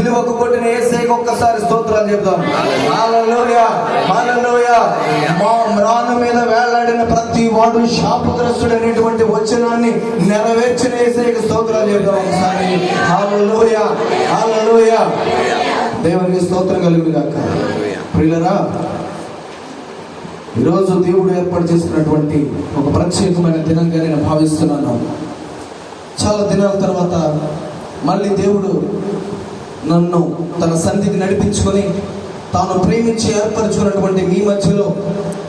సిలువకు కొట్టిన యేసయ్యకు ఒక్కసారి స్తోత్రాలు చెప్దాం. హల్లెలూయా, హల్లెలూయా. మ్రాను మీద వేలాడిన ప్రతి వాడు శాపగ్రస్తుడైనటువంటి వచనాన్ని నెరవేర్చిన యేసయ్యకు స్తోత్రాలు చెప్దాం ఒకసారి. హల్లెలూయా, హల్లెలూయా. దేవునికి స్తోత్రం కలుగును గాక. ప్రియులారా, ఈరోజు దేవుడు ఏర్పాటు చేసుకున్నటువంటి ఒక ప్రత్యేకమైన దినంగా నేను భావిస్తున్నాను. చాలా దినాల తర్వాత మళ్ళీ దేవుడు నన్ను తన సన్నిధికి నడిపించుకొని తాను ప్రేమించి ఏర్పరచుకున్నటువంటి మీ మధ్యలో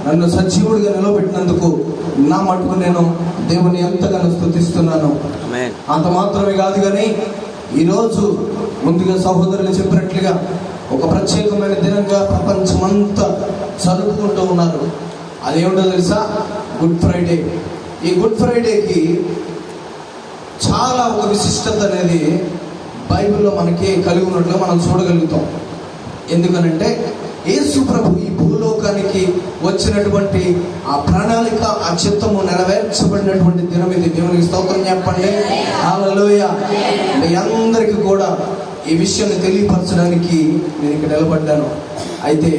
నన్ను సజీవుడిగా నిలబెట్టినందుకు నా మటుకు నేను దేవుని ఎంతగానో స్తుతిస్తున్నాను. అంత మాత్రమే కాదు కానీ ఈరోజు ముందుగా సహోదరులు చెప్పినట్లుగా ఒక ప్రత్యేకమైన దినంగా ప్రపంచమంతా జరుపుకుంటూ ఉన్నారు. అదేమిటో తెలుసా? Good Friday. ఈ గుడ్ ఫ్రైడేకి చాలా ఒక విశిష్టత అనేది బైబిల్లో మనకి కలిగి ఉన్నట్లుగా మనం చూడగలుగుతాం. ఎందుకనంటే యేసు ప్రభు ఈ భూలోకానికి వచ్చినటువంటి ఆ ప్రణాళిక, ఆ చిత్తము నెరవేర్చబడినటువంటి దినం ఇది. దేవునికి స్తోత్రం చెప్పండి. హల్లెలూయా. మీ అందరికీ కూడా ఈ విషయాన్ని తెలియపరచడానికి నేను ఇక్కడ నిలబడ్డాను. అయితే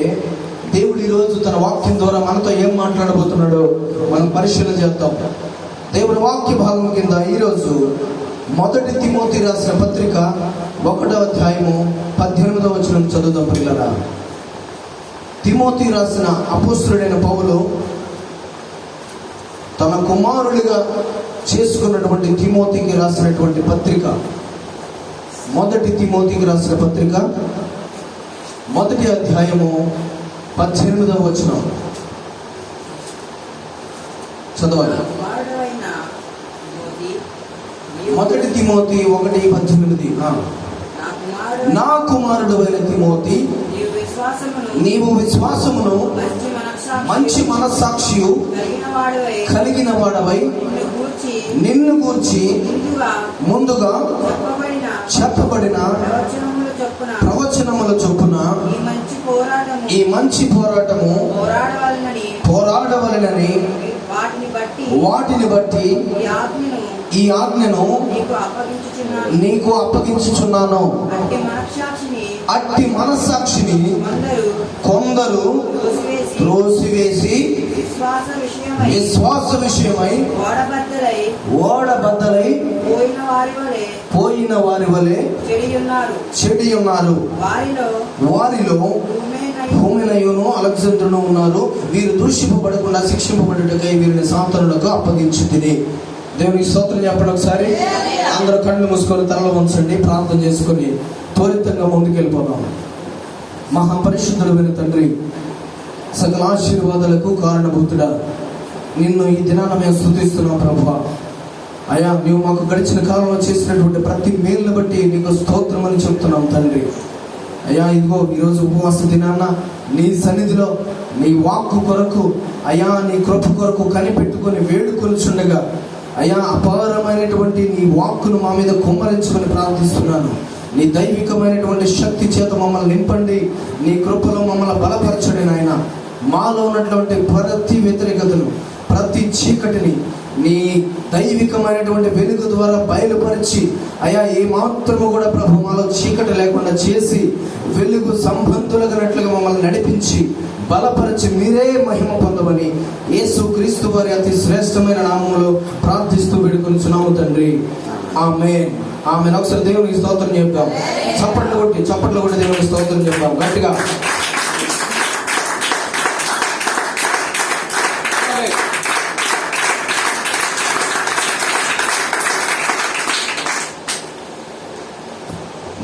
దేవుడు ఈరోజు తన వాక్యం ద్వారా మనతో ఏం మాట్లాడబోతున్నాడో మనం పరిశీలన చేద్దాం. దేవుని వాక్య భాగం కింద ఈరోజు 1 తిమోతి రాసిన పత్రిక 1వ అధ్యాయము 18వ వచనం చదువుదాం. పిల్లరా, తిమోతి రాసిన అపోస్తలుడైన పౌలు తన కుమారుడిగా చేసుకున్నటువంటి తిమోతికి రాసినటువంటి పత్రిక, 1 తిమోతికి రాసిన పత్రిక 1వ అధ్యాయము 18వ వచనం చదవాలి. 1 తిమోతి 1:18. నా కుమారుడు అయిన తిమోతి, నీవు విశ్వాసమును మంచి మనస్సాక్షియు కలిగిన వాడవై నిన్ను గూర్చి ముందుగా చెప్పబడిన ప్రవచనముల చొప్పున ఈ మంచి పోరాటము పోరాడవలెనని వాటిని బట్టి ఈ ఆజ్ఞను నీకు అప్పగించుచున్నాను. అట్టి మనస్సాక్షిని కొందరు త్రోసివేసి విశ్వాస విషయమై ఓడబద్దలై పోయిన వారి వలె చెడి ఉన్నారు. వారిలో హోమెనయును అలెగ్జాండరును ఉన్నారు. వీరు దూషింపబడకుండా శిక్షింపబడుటకై వీరిని సాతానులకు అప్పగించుతిని. దేవునికి స్తోత్రం చెప్పండి ఒకసారి. అందరూ కళ్ళు మూసుకొని తలలో ఉంచండి, ప్రార్థన చేసుకొని త్వరితంగా ముందుకెళ్ళిపోదాం. మహాపరిశుద్ధుడైన తండ్రి, సకల ఆశీర్వాదాలకు కారణభూతుడా, నిన్ను ఈ దినాన మేము స్తుతిస్తున్నాం ప్రభువా. అయ్యా, నీవు మాకు గడిచిన కాలంలో చేసినటువంటి ప్రతి మేలును బట్టి నీకు స్తోత్రం అని చెప్తున్నాం తండ్రి. అయ్యా, ఇదిగో ఈరోజు ఉపవాస దినాన నీ సన్నిధిలో నీ వాక్కు కొరకు, అయ్యా నీ కృప కొరకు కనిపెట్టుకొని వేడుకొలుచుండగా, అయ్యా అపారమైనటువంటి నీ వాక్కును మా మీద కుమ్మరించుకొని ప్రార్థిస్తున్నాను. నీ దైవికమైనటువంటి శక్తి చేత మమ్మల్ని నింపండి. నీ కృపలో మమ్మల్ని బలపరచండి నాయన. మాలో ఉన్నటువంటి ప్రతి వ్యతిరేకతను, ప్రతి చీకటిని నీ దైవికమైనటువంటి వెలుగు ద్వారా బయలుపరిచి, అయ్యా ఏ మాత్రము కూడా ప్రభు మాలో చీకటి లేకుండా చేసి వెలుగు సంబంధులగినట్లుగా మమ్మల్ని నడిపించి బలపరిచి మీరే మహిమ పొందమని యేసు క్రీస్తు వారి అతి శ్రేష్టమైన నామములో ప్రార్థిస్తూ వేడుకొనుచున్నాము తండ్రి. ఆమేన్, ఆమేన్. ఒకసారి దేవునికి స్తోత్రం చెప్తాం. చప్పట్లు కొట్టి దేవునికి స్తోత్రం చెప్తాం గట్టిగా.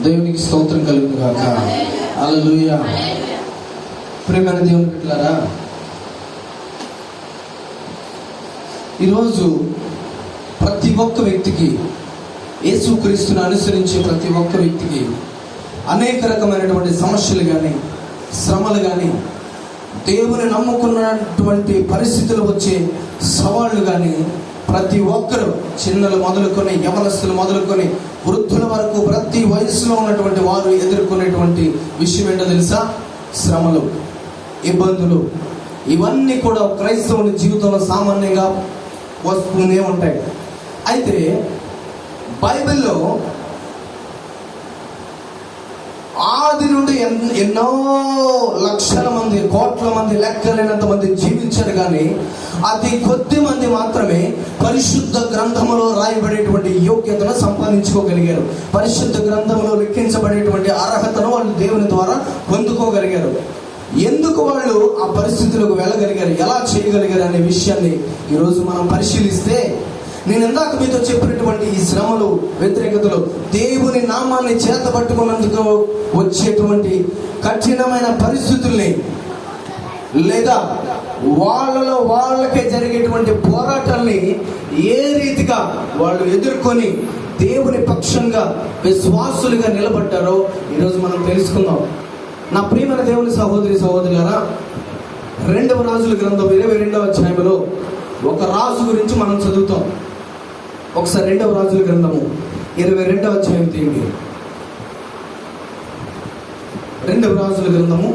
దేవునికి స్తోత్రం కలుగును గాక. హల్లెలూయా. ప్రియమైన దేవుని బిడ్డలారా, ఈరోజు ప్రతి ఒక్క వ్యక్తికి, యేసుక్రీస్తును అనుసరించే ప్రతి ఒక్క వ్యక్తికి అనేక రకమైనటువంటి సమస్యలు కానీ, శ్రమలు కానీ, దేవుని నమ్ముకున్నటువంటి పరిస్థితులు వచ్చే సవాళ్ళు కానీ, ప్రతి ఒక్కరు చిన్నలు మొదలుకొని యవనస్తులు మొదలుకొని వృద్ధుల వరకు ప్రతి వయసులో ఉన్నటువంటి వారు ఎదుర్కొనేటువంటి విషయం ఏంటో తెలుసా? శ్రమలు, ఇబ్బందులు. ఇవన్నీ కూడా క్రైస్తవుని జీవితంలో సామాన్యంగా వస్తూనే ఉంటాయి. అయితే బైబిల్లో ఆది నుండి ఎన్నో లక్షల మంది, కోట్ల మంది, లెక్కలేనంత మంది జీవించారు, కానీ అతి కొద్ది మంది మాత్రమే పరిశుద్ధ గ్రంథములో రాయబడేటువంటి యోగ్యతను సంపాదించుకోగలిగారు. పరిశుద్ధ గ్రంథంలో లెక్కించబడేటువంటి అర్హతను వాళ్ళు దేవుని ద్వారా పొందుకోగలిగారు. ఎందుకు వాళ్ళు ఆ పరిస్థితులకు వెళ్ళగలిగారు, ఎలా చేయగలిగారు అనే విషయాన్ని ఈరోజు మనం పరిశీలిస్తే, నేను ఇందాక మీతో చెప్పినటువంటి ఈ శ్రమలు, వ్యతిరేకతలు, దేవుని నామాన్ని చేత పట్టుకున్నందుకు వచ్చేటువంటి కఠినమైన పరిస్థితుల్ని, లేదా వాళ్ళలో వాళ్ళకే జరిగేటువంటి పోరాటాల్ని ఏ రీతిగా వాళ్ళు ఎదుర్కొని దేవుని పక్షంగా విశ్వాసులుగా నిలబడ్డారో ఈరోజు మనం తెలుసుకుందాం. నా ప్రియమైన దేవుని సహోదరి సహోదరులారా, 2వ రాజుల గ్రంథం 22వ అధ్యాయంలో ఒక రాజు గురించి మనం చదువుతాం. ఒకసారి 2వ రాజుల గ్రంథము 22వ అధ్యాయం తీయండి. 2వ రాజుల గ్రంథము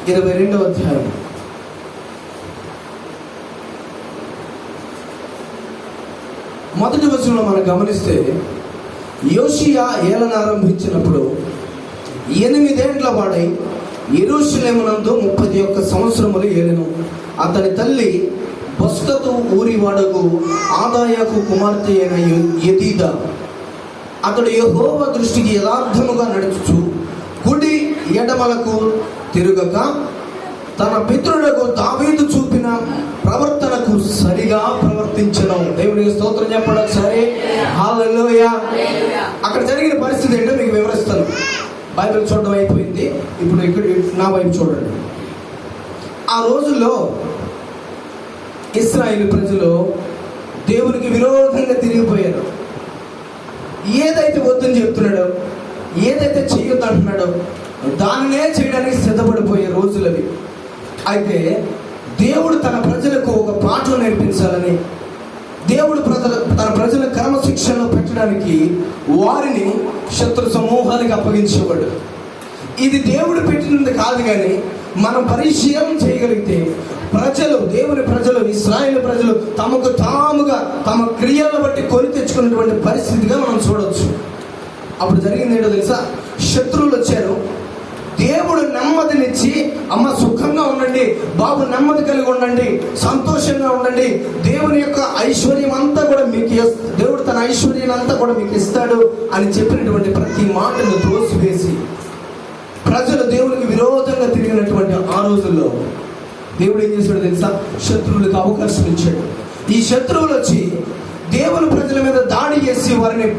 22వ అధ్యాయం. మొదటి వచనంలో మనం గమనిస్తే, యోషియా ఏలన ఆరంభించినప్పుడు 8 ఏండ్ల వాడై యెరూషలేమునందు 31 సంవత్సరములు ఏలెను. అతని తల్లి బొస్కతు ఊరివాడకు ఆదాయకు కుమార్తె అయిన యెదీదా. అతడు యెహోవా దృష్టికి యథార్థముగా నడుచుచు కుడి ఎడమలకు తిరుగక తన పితరులకు దావీదు చూపిన ప్రవర్తనకు సరిగా ప్రవర్తించను. దేవునికి స్తోత్రం చెప్పడం సరే. హల్లెలూయా. అక్కడ జరిగిన పరిస్థితి ఏంటో మీకు వివరిస్తాను. బైబిల్ చూడడం అయిపోయింది, ఇప్పుడు ఇక్కడ నా వైపు చూడండి. ఆ రోజుల్లో ఇశ్రాయేలు ప్రజలు దేవునికి విరోధంగా తిరిగిపోయారు. ఏదైతే వద్దని చెప్తున్నాడో, ఏదైతే చేయొద్దు అంటున్నాడో దానినే చేయడానికి సిద్ధపడిపోయే రోజులవి. అయితే దేవుడు తన ప్రజలకు ఒక పాఠం నేర్పించాలని, దేవుడు తన ప్రజల క్రమశిక్షణలో పెట్టడానికి వారిని శత్రు సమూహానికి అప్పగించేవాడు. ఇది దేవుడు పెట్టినది కాదు, కానీ మనం పరిశీలన చేయగలిగితే దేవుని ప్రజలు, ఇశ్రాయేలు ప్రజలు తమకు తాముగా తమ క్రియలను బట్టి కొని తెచ్చుకున్నటువంటి పరిస్థితిగా మనం చూడవచ్చు. అప్పుడు జరిగింది ఏంటో తెలుసా? శత్రువులు వచ్చారు. దేవుడు నెమ్మదినిచ్చి, అమ్మ సుఖంగా ఉండండి బాబు, నెమ్మది కలిగి ఉండండి, సంతోషంగా ఉండండి, దేవుని యొక్క ఐశ్వర్యం అంతా కూడా మీకు, దేవుడు తన ఐశ్వర్యం అంతా కూడా మీకు ఇస్తాడు అని చెప్పినటువంటి ప్రతి మాటను త్రోసివేసి ప్రజలు దేవునికి విరోధంగా తిరిగినటువంటి ఆ రోజుల్లో దేవుడు ఏం చేశాడు తెలుసా? శత్రువులకు అవకాశం ఇచ్చాడు. ఈ శత్రువులు వచ్చి దేవుని ప్రజల మీద దాడి చేసి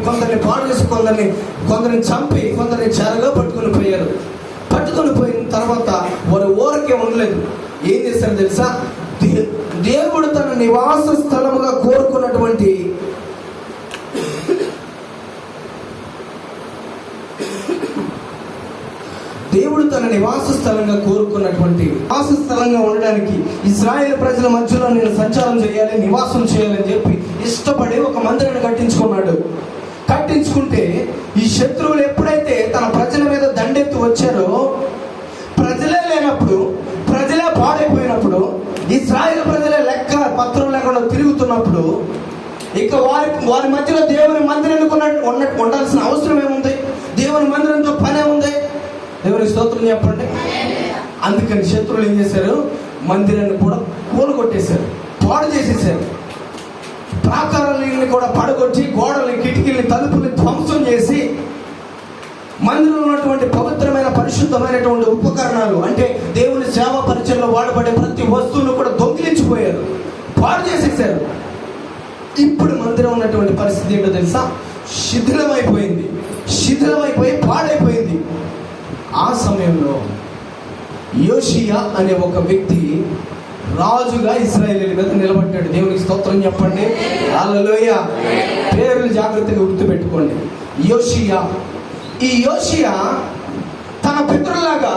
కొందరిని పాడు చేసి కొందరిని చంపి కొందరిని చెరగా పట్టుకొని పోయారు. పట్టుకొని పోయిన తర్వాత వారు ఊరకే ఉండలేదు. ఏం చేశారు తెలుసా? దేవుడు తన నివాస స్థలముగా కోరుకున్నటువంటి నివాస స్థలంగా ఉండడానికి ఇశ్రాయేలు ప్రజల మధ్యలో నేను సంచారం చేయాలి, నివాసం చేయాలని చెప్పి ఇష్టపడి ఒక మందిరాన్ని కట్టించుకున్నాడు. కట్టించుకుంటే ఈ శత్రువులు ఎప్పుడైతే తన ప్రజల మీద దండెత్తి వచ్చారో, ప్రజలే లేనప్పుడు, ప్రజలే పాడైపోయినప్పుడు, ఇశ్రాయేలు ప్రజలే లెక్క పత్రం లేకుండా తిరుగుతున్నప్పుడు, ఇక వారి మధ్యలో దేవుని మందిరానికి ఉండాల్సిన అవసరం ఏముంది? దేవుని మందిరంతో పనే ఉంది? దేవుని స్తోత్రం చెప్పండి. అందుకని శత్రువులు ఏం చేశారు? మందిరాన్ని కూడా కూలగొట్టేశారు, పాడు చేసేసారు. ప్రాకారాలని కూడా పడగొట్టి, గోడల్ని, కిటికీల్ని, తలుపుల్ని ధ్వంసం చేసి మందిరంలో ఉన్నటువంటి పవిత్రమైన పరిశుద్ధమైనటువంటి ఉపకరణాలు, అంటే దేవుని సేవా పరిచయంలో వాడబడే ప్రతి వస్తువును కూడా దొంగిలించిపోయారు, పాడు చేసేసారు. ఇప్పుడు మందిరం ఉన్నటువంటి పరిస్థితి ఏంటో తెలుసా? శిథిలమైపోయి పాడైపోయింది. ఆ సమయంలో యోషియా అనే ఒక వ్యక్తి రాజుగా ఇశ్రాయేలీయుల మీద నిలబడ్డాడు. దేవునికి స్తోత్రం చెప్పండి. హల్లెలూయా. పేర్లు జాగ్రత్తగా గుర్తుపెట్టుకోండి. యోషియా. ఈ యోషియా తన పితరులాగా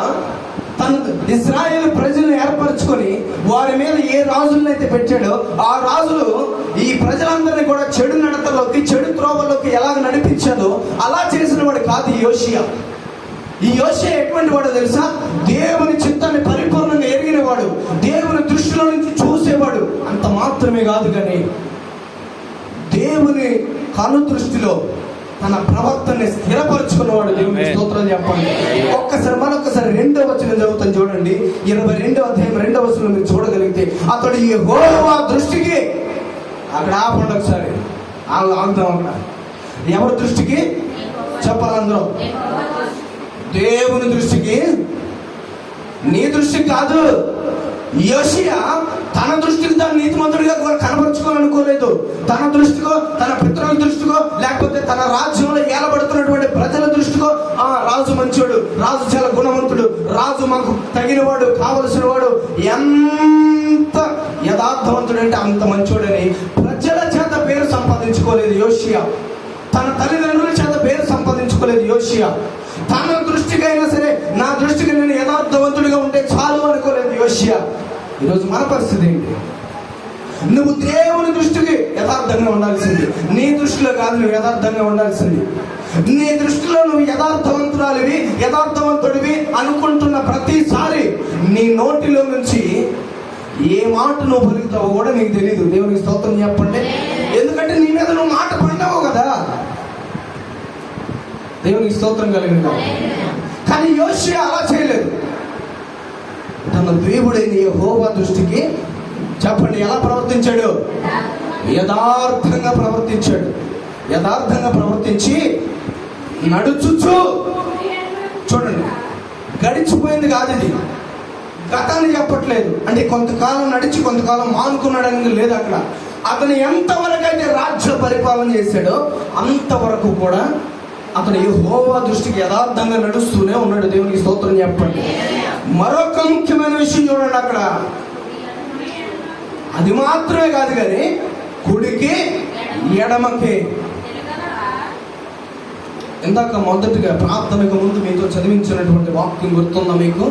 తన ఇశ్రాయేలు ప్రజలను ఏర్పరచుకొని వారి మీద ఏ రాజులనైతే పెట్టాడో ఆ రాజులు ఈ ప్రజలందరినీ కూడా చెడు నడతలోకి, చెడు త్రోవలోకి ఎలాగ నడిపించాడో అలా చేసిన వాడు కాదు ఈ యోషియా. ఈ యోషియా ఎటువంటి వాడో తెలుసా? దేవుని చిత్తాన్ని పరిపూర్ణంగా ఎరిగిన వాడు, దేవుని దృష్టిలో నుంచి చూసేవాడు. అంత మాత్రమే కాదు, కానీ దేవుని కను దృష్టిలో తన ప్రవర్తనని స్థిరపరుచుకున్నవాడు. దేవునికి స్తోత్రం చెప్పండి. మరొకసారి 2వ వచనం చదువుతాను చూడండి. 22వ అధ్యాయం 2వ వచనం మీరు చూడగలిగితే, అతడు యెహోవా దృష్టికి, అక్కడ ఆపండి ఒకసారి, ఆగుతాం అక్కడ. ఎవరి దృష్టికి చెప్పాలి అందరూ? దేవుని దృష్టికి, నీ దృష్టికి కాదు. యోషియా తన దృష్టికి తాను నీతిమంతుడిగా కనపరుచుకోవాలనుకోలేదు. తన దృష్టికో, తన పితరుల దృష్టికో, లేకపోతే తన రాజ్యంలో ఏలబడుతున్నటువంటి ప్రజల దృష్టికో, రాజు మంచోడు, రాజు చాలా గుణవంతుడు, రాజు మాకు తగినవాడు, కావలసిన వాడు, ఎంత యథార్థవంతుడు అంటే అంత మంచోడని ప్రజల చేత పేరు సంపాదించుకోలేదు యోషియా. తన తల్లిదండ్రుల చేత పేరు సంపాదించుకోలేదు యోషియా. తన దృష్టికైనా సరే, నా దృష్టికి నేను యథార్థవంతుడిగా ఉంటే చాలు అనుకోలేదు యోషియా. ఈరోజు మన పరిస్థితి ఏంటి? నువ్వు దేవుని దృష్టికి యథార్థంగా ఉండాల్సింది, నీ దృష్టిలో కాదు నువ్వు యథార్థంగా ఉండాల్సింది. నీ దృష్టిలో నువ్వు యథార్థవంతురాలివి, యథార్థవంతుడివి అనుకుంటున్న ప్రతిసారి నీ నోటిలో నుంచి ఏ మాట నువ్వు పలుకుతావో కూడా నీకు తెలియదు. దేవునికి స్తోత్రం చెప్పండి. ఎందుకంటే నీ మీద నువ్వు మాట పడినావు కదా. దేవునికి స్తోత్రం కలిగింది. కానీ యోషియా అలా చేయలేదు. తన దేవుడైన యెహోవా దృష్టికి చెప్పండి ఎలా ప్రవర్తించాడు? యథార్థంగా ప్రవర్తించాడు. యథార్థంగా ప్రవర్తించి నడుచుచు, చూడండి, గడిచిపోయింది కాదు ఇది, గతాన్ని చెప్పట్లేదు. అంటే కొంతకాలం నడిచి కొంతకాలం మానుకున్నాడని లేదు అక్కడ. అతను ఎంతవరకు అయితే రాజ్య పరిపాలన చేశాడో అంతవరకు కూడా అతను యెహోవా దృష్టికి యథార్థంగా నడుస్తూనే ఉన్నాడు. దేవునికి స్తోత్రం చెప్పండి. మరొక ముఖ్యమైన విషయం చూడండి అక్కడ. అది మాత్రమే కాదు కానీ కుడికి ఎడమకి. ఇందాక మొదటిగా ప్రార్థనకు ముందు మీతో చదివించినటువంటి వాక్యం గుర్తుందా మీకు?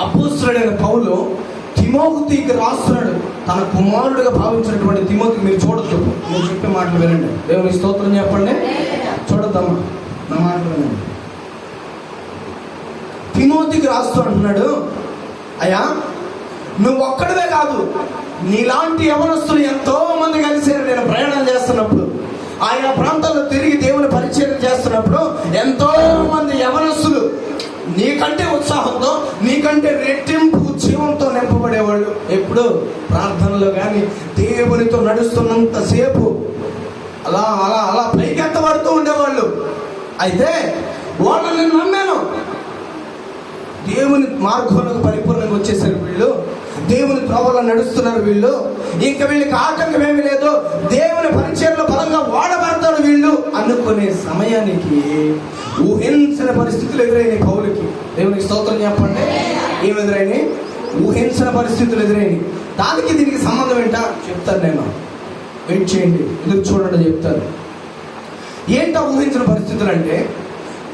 అపోస్తలుడైన పౌలు తిమోతికి రాస్తున్నాడు. తన కుమారుడిగా భావించినటువంటి తిమోతికి, మీరు చూడొద్దు, నేను చెప్పే మాటలు వినండి. దేవునికి స్తోత్రం చెప్పండి. చూడద్దమ్మా, నా మాటలు వినండి. తిమోతికి రాస్తూ అంటున్నాడు, అయ్యా నువ్వు ఒక్కడివే కాదు, నీలాంటి యవనస్తులు ఎంతో మంది కలిసి నేను ప్రయాణం చేస్తున్నప్పుడు, ఆయా ప్రాంతాల్లో తిరిగి దేవుని పరిచయం చేస్తున్నప్పుడు ఎంతో మంది యవనస్తులు నీకంటే ఉత్సాహంతో, నీకంటే రెట్టింపు జీవంతో నింపబడేవాళ్ళు. ఎప్పుడు ప్రార్థనలో కానీ దేవునితో నడుస్తున్నంత సేపు అలా అలా అలా పైకెత్తబడుతూ ఉండేవాళ్ళు. అయితే వాళ్ళని నేను నమ్మాను. దేవుని మార్గంలోకి పరిపూర్ణంగా వచ్చేసారు వీళ్ళు, దేవుని త్రోవలో నడుస్తున్నారు వీళ్ళు, ఇంకా వీళ్ళకి ఆటంకం ఏమీ లేదు, దేవుని పరిచయంలో బలంగా వాడబడతారు వీళ్ళు అనుకునే సమయానికి ఊహించిన పరిస్థితులు ఎదురైనాయి పౌలుకి. దేవునికి స్తోత్రం చెప్పండి. ఏమి ఎదురైనాయి? ఊహించిన పరిస్థితులు ఎదురైనాయి. దానికి దీనికి సంబంధం ఏంటా చెప్తాను నేను, వెయిట్ చేయండి, ఎదురు చూడండి చెప్తాను. ఏంటో ఊహించిన పరిస్థితులు అంటే,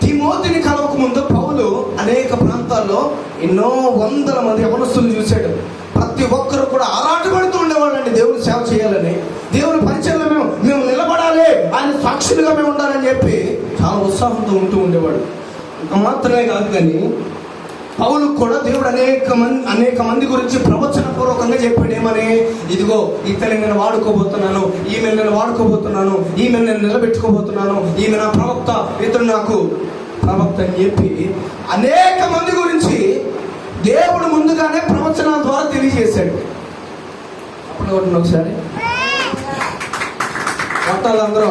తిమోతిని కలవక ముందు పౌలు అనేక ప్రాంతాల్లో ఎన్నో వందల మంది యవనస్తులు చూశాడు. ప్రతి ఒక్కరు కూడా ఆరాటపడుతూ ఉండేవాళ్ళండి దేవుని సేవ చేయాలని, దేవుని పరిచయంలో మేము నిలబడాలి, ఆయన సాక్షులుగా మేము ఉండాలని చెప్పి చాలా ఉత్సాహంతో ఉంటూ ఉండేవాడు. మాత్రమే కాదు కానీ పౌలు కూడా దేవుడు అనేక మంది గురించి ప్రవచన పూర్వకంగా చెప్పాడు. ఏమని? ఇదిగో ఇతని నేను వాడుకోబోతున్నాను, ఈమె నేను వాడుకోబోతున్నాను, ఈమె నేను నిలబెట్టుకోబోతున్నాను, ఈమె నా ప్రవక్త, ఇతడు నాకు ప్రవక్త అని చెప్పి అనేక మంది గురించి దేవుడు ముందుగానే ప్రవచనాల ద్వారా తెలియజేశాడు. అప్పుడు కొట్టండి ఒకసారి, కొట్టాలి అందరూ.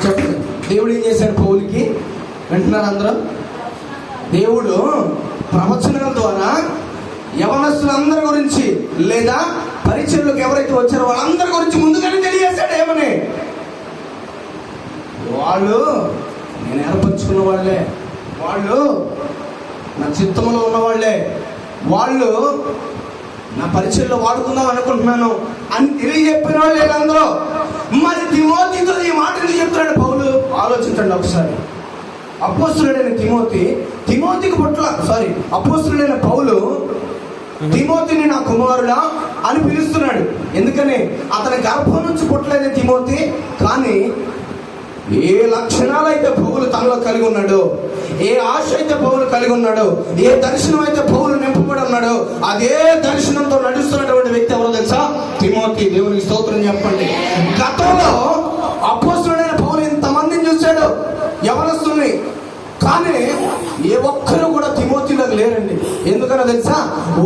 చెప్పండి, దేవుడు ఏం చేశాడు పౌలుకి? వింటున్నారు అందరూ? దేవుడు ప్రవచనాల ద్వారా యవనస్తులందరి గురించి, లేదా పరిచయంలోకి ఎవరైతే వచ్చారో వాళ్ళందరి గురించి ముందుగానే తెలియజేశాడు. ఏమని? వాళ్ళు నేను ఏర్పరచుకున్న వాళ్ళే, వాళ్ళు నా చిత్తంలో ఉన్నవాళ్లే, వాళ్ళు నా పరిచయంలో వాడుకుందాం అనుకుంటున్నాను అని తెలియజెప్పిన వాళ్ళు వీళ్ళందరూ. మరి తిమోతితో ఈ మాట ఎందుకు చెప్తున్నాడు పౌలు? ఆలోచించండి ఒకసారి. అపోస్తలుడైన అపోస్తలుడైన పౌలు తిమోతిని నా కుమారుడా అని పిలుస్తున్నాడు. ఎందుకని? అతని గర్భం నుంచి పుట్టలేదే తిమోతి, కానీ ఏ లక్షణాలు అయితే పౌలు తనలో కలిగి ఉన్నాడో, ఏ ఆశ అయితే పౌలు కలిగి ఉన్నాడో, ఏ దర్శనం అయితే పౌలు నింపబడి ఉన్నాడో, అదే దర్శనంతో నడుస్తున్నటువంటి వ్యక్తి ఎవరో తెలుసా? తిమోతి. దేవునికి స్తోత్రం చెప్పండి. గతంలో అపోస్తలుడైన పౌలు ఇంతమందిని చూశాడు, యవనస్తుల్ని, కానీ ఏ ఒక్కరు కూడా తిమోతిలోకి లేరండి. ఎందుకనో తెలుసా?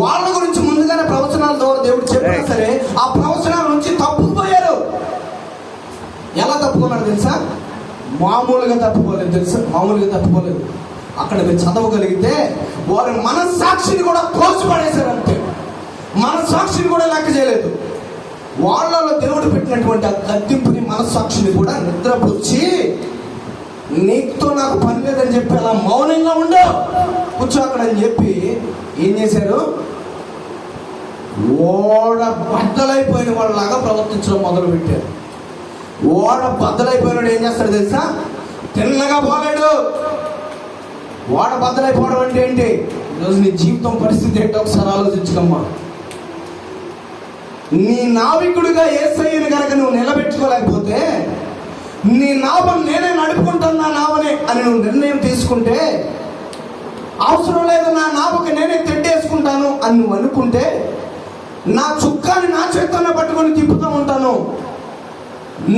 వాళ్ళ గురించి ముందుగానే ప్రవచనాల ద్వారా దేవుడు చెప్పినా సరే ఆ ప్రవచనాల నుంచి తప్పుకుపోయారు. ఎలా తప్పుకున్నారు తెలుసా? మామూలుగా తప్పుకోలేదు తెలుసా? మామూలుగా తప్పుకోలేదు. అక్కడ మీరు చదవగలిగితే వారి మనస్సాక్షిని కూడా తోసిపడేశారు. అంతే, మనస్సాక్షిని కూడా లెక్క చేయలేదు. వాళ్ళలో దేవుడు పెట్టినటువంటి ఆ గద్దింపుని, మనస్సాక్షిని కూడా నిద్రపుచ్చి, నీతో నాకు పని లేదని చెప్పి అలా మౌనంగా ఉండవు, కూర్చో అక్కడ అని చెప్పి ఏం చేశారు? ఓడ బద్దలైపోయిన వాళ్ళలాగా ప్రవర్తించడం మొదలు పెట్టారు. ఓడ బద్దలైపోయినాడు ఏం చేస్తాడు తెలుసా? తిన్నగా పోలేడు. ఓడ బద్దలైపోవడం అంటే ఏంటి? ఈరోజు నీ జీవితం పరిస్థితి ఏంటో ఒకసారి ఆలోచించుకమ్మా. నీ నావికుడిగా యేసయ్యను కనుక నువ్వు నిలబెట్టుకోలేకపోతే, నీ నావను నేనే నడుపుకుంటాను నా నావనే అని నువ్వు నిర్ణయం తీసుకుంటే, అవసరం లేదు నా నావకి నేనే తెడ్డేసుకుంటాను అని నువ్వు అనుకుంటే, నా చుక్కాని నా చేత్తోనే పట్టుకొని తిప్పుతూ ఉంటాను,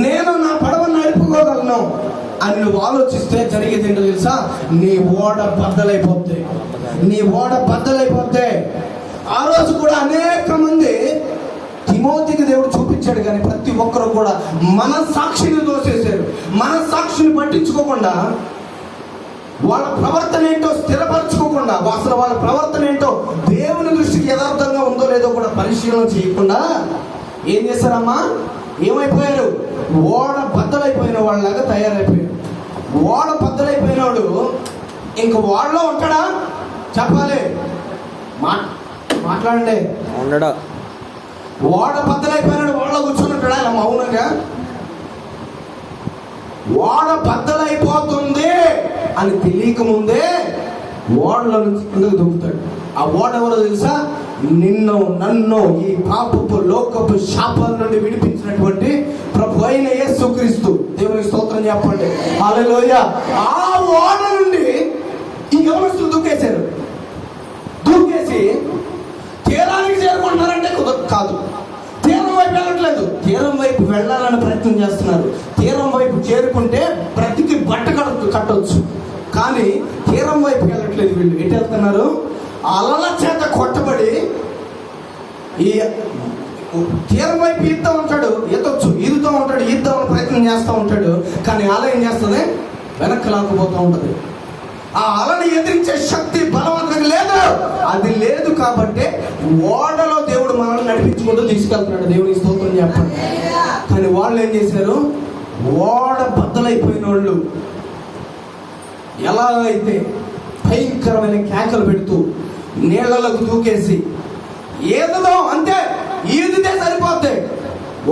నేను నా పడవను నడుపుకోగలను అని నువ్వు ఆలోచిస్తే జరిగేది ఏంటో తెలుసా? నీ ఓడ బద్దలైపోద్ది. నీ ఓడ బద్దలైపోద్ది. ఆ రోజు కూడా అనేక మంది తిమోతికి దేవుడు చూపించాడు, కానీ ప్రతి ఒక్కరు కూడా మనస్సాక్షిని దోసేశారు. మనస్సాక్షిని పట్టించుకోకుండా, వాళ్ళ ప్రవర్తన ఏంటో స్థిరపరచుకోకుండా, అసలు వాళ్ళ ప్రవర్తన ఏంటో దేవుని దృష్టికి యథార్థంగా ఉందో లేదో కూడా పరిశీలన చేయకుండా ఏం చేశారమ్మా? ఏమైపోయారు? ఓడ బద్దలైపోయిన వాళ్ళలాగా తయారైపోయారు. ఓడ బద్దలైపోయిన వాడు ఇంక ఓడలో ఉంటాడా? చెప్పాలి, మాట్లాడండి. ఉండడా? ఓడ బద్దలైపోయినాడు, ఓడలో కూర్చున్నట్టాడా ఇలా మౌనంగా? ఓడ బద్దలైపోతుంది అని తెలియక ముందే ఓడలో నుంచి కిందకు దుంకుతాడు. ఆ ఓడ ఎవరో తెలుసా? నిన్ను నన్ను ఈ పాపపు లోకపు శాపాల నుండి విడిపించినటువంటి ప్రభు అయిన యేసుక్రీస్తు. దేవునికి స్తోత్రం చెప్పండి. హల్లెలూయా. ఆ ఓడ నుండి ఈ యవనస్తులు దూకేశారు. దూకేసి తీరానికి చేరుకుంటున్నారంటే కాదు, తీరం వైపు వెళ్ళట్లేదు. తీరం వైపు వెళ్ళాలని ప్రయత్నం చేస్తున్నారు. తీరం వైపు చేరుకుంటే బ్రతికి బట్ట కట్టవచ్చు, కానీ తీరం వైపు వెళ్ళట్లేదు. వీళ్ళు ఎటు వెళ్తున్నారు? అలల చేత కొట్టబడి ఈ తీరం వైపు ఈదుతూ ఉంటాడు, ఈదొచ్చు, ఈదుతూ ఉంటాడు, ఈద్దామని ప్రయత్నం చేస్తూ ఉంటాడు, కానీ అల ఏం చేస్తుంది? వెనక్కి లాక్కుపోతూ ఉంటుంది. ఆ అలని ఎదిరించే శక్తి బలవంతుడికి లేదు. అది లేదు కాబట్టి ఓడలో దేవుడు మనల్ని నడిపించుకుంటూ తీసుకెళ్తున్నాడు. దేవునికి స్తోత్రం చెప్పండి. కానీ వాళ్ళు ఏం చేశారు? ఓడ బద్దలైపోయిన వాళ్ళు ఎలా అయితే భయంకరమైన కేకలు పెడుతూ నీళ్లకు దూకేసి ఏదో అంతే, ఈదితే సరిపోద్ది.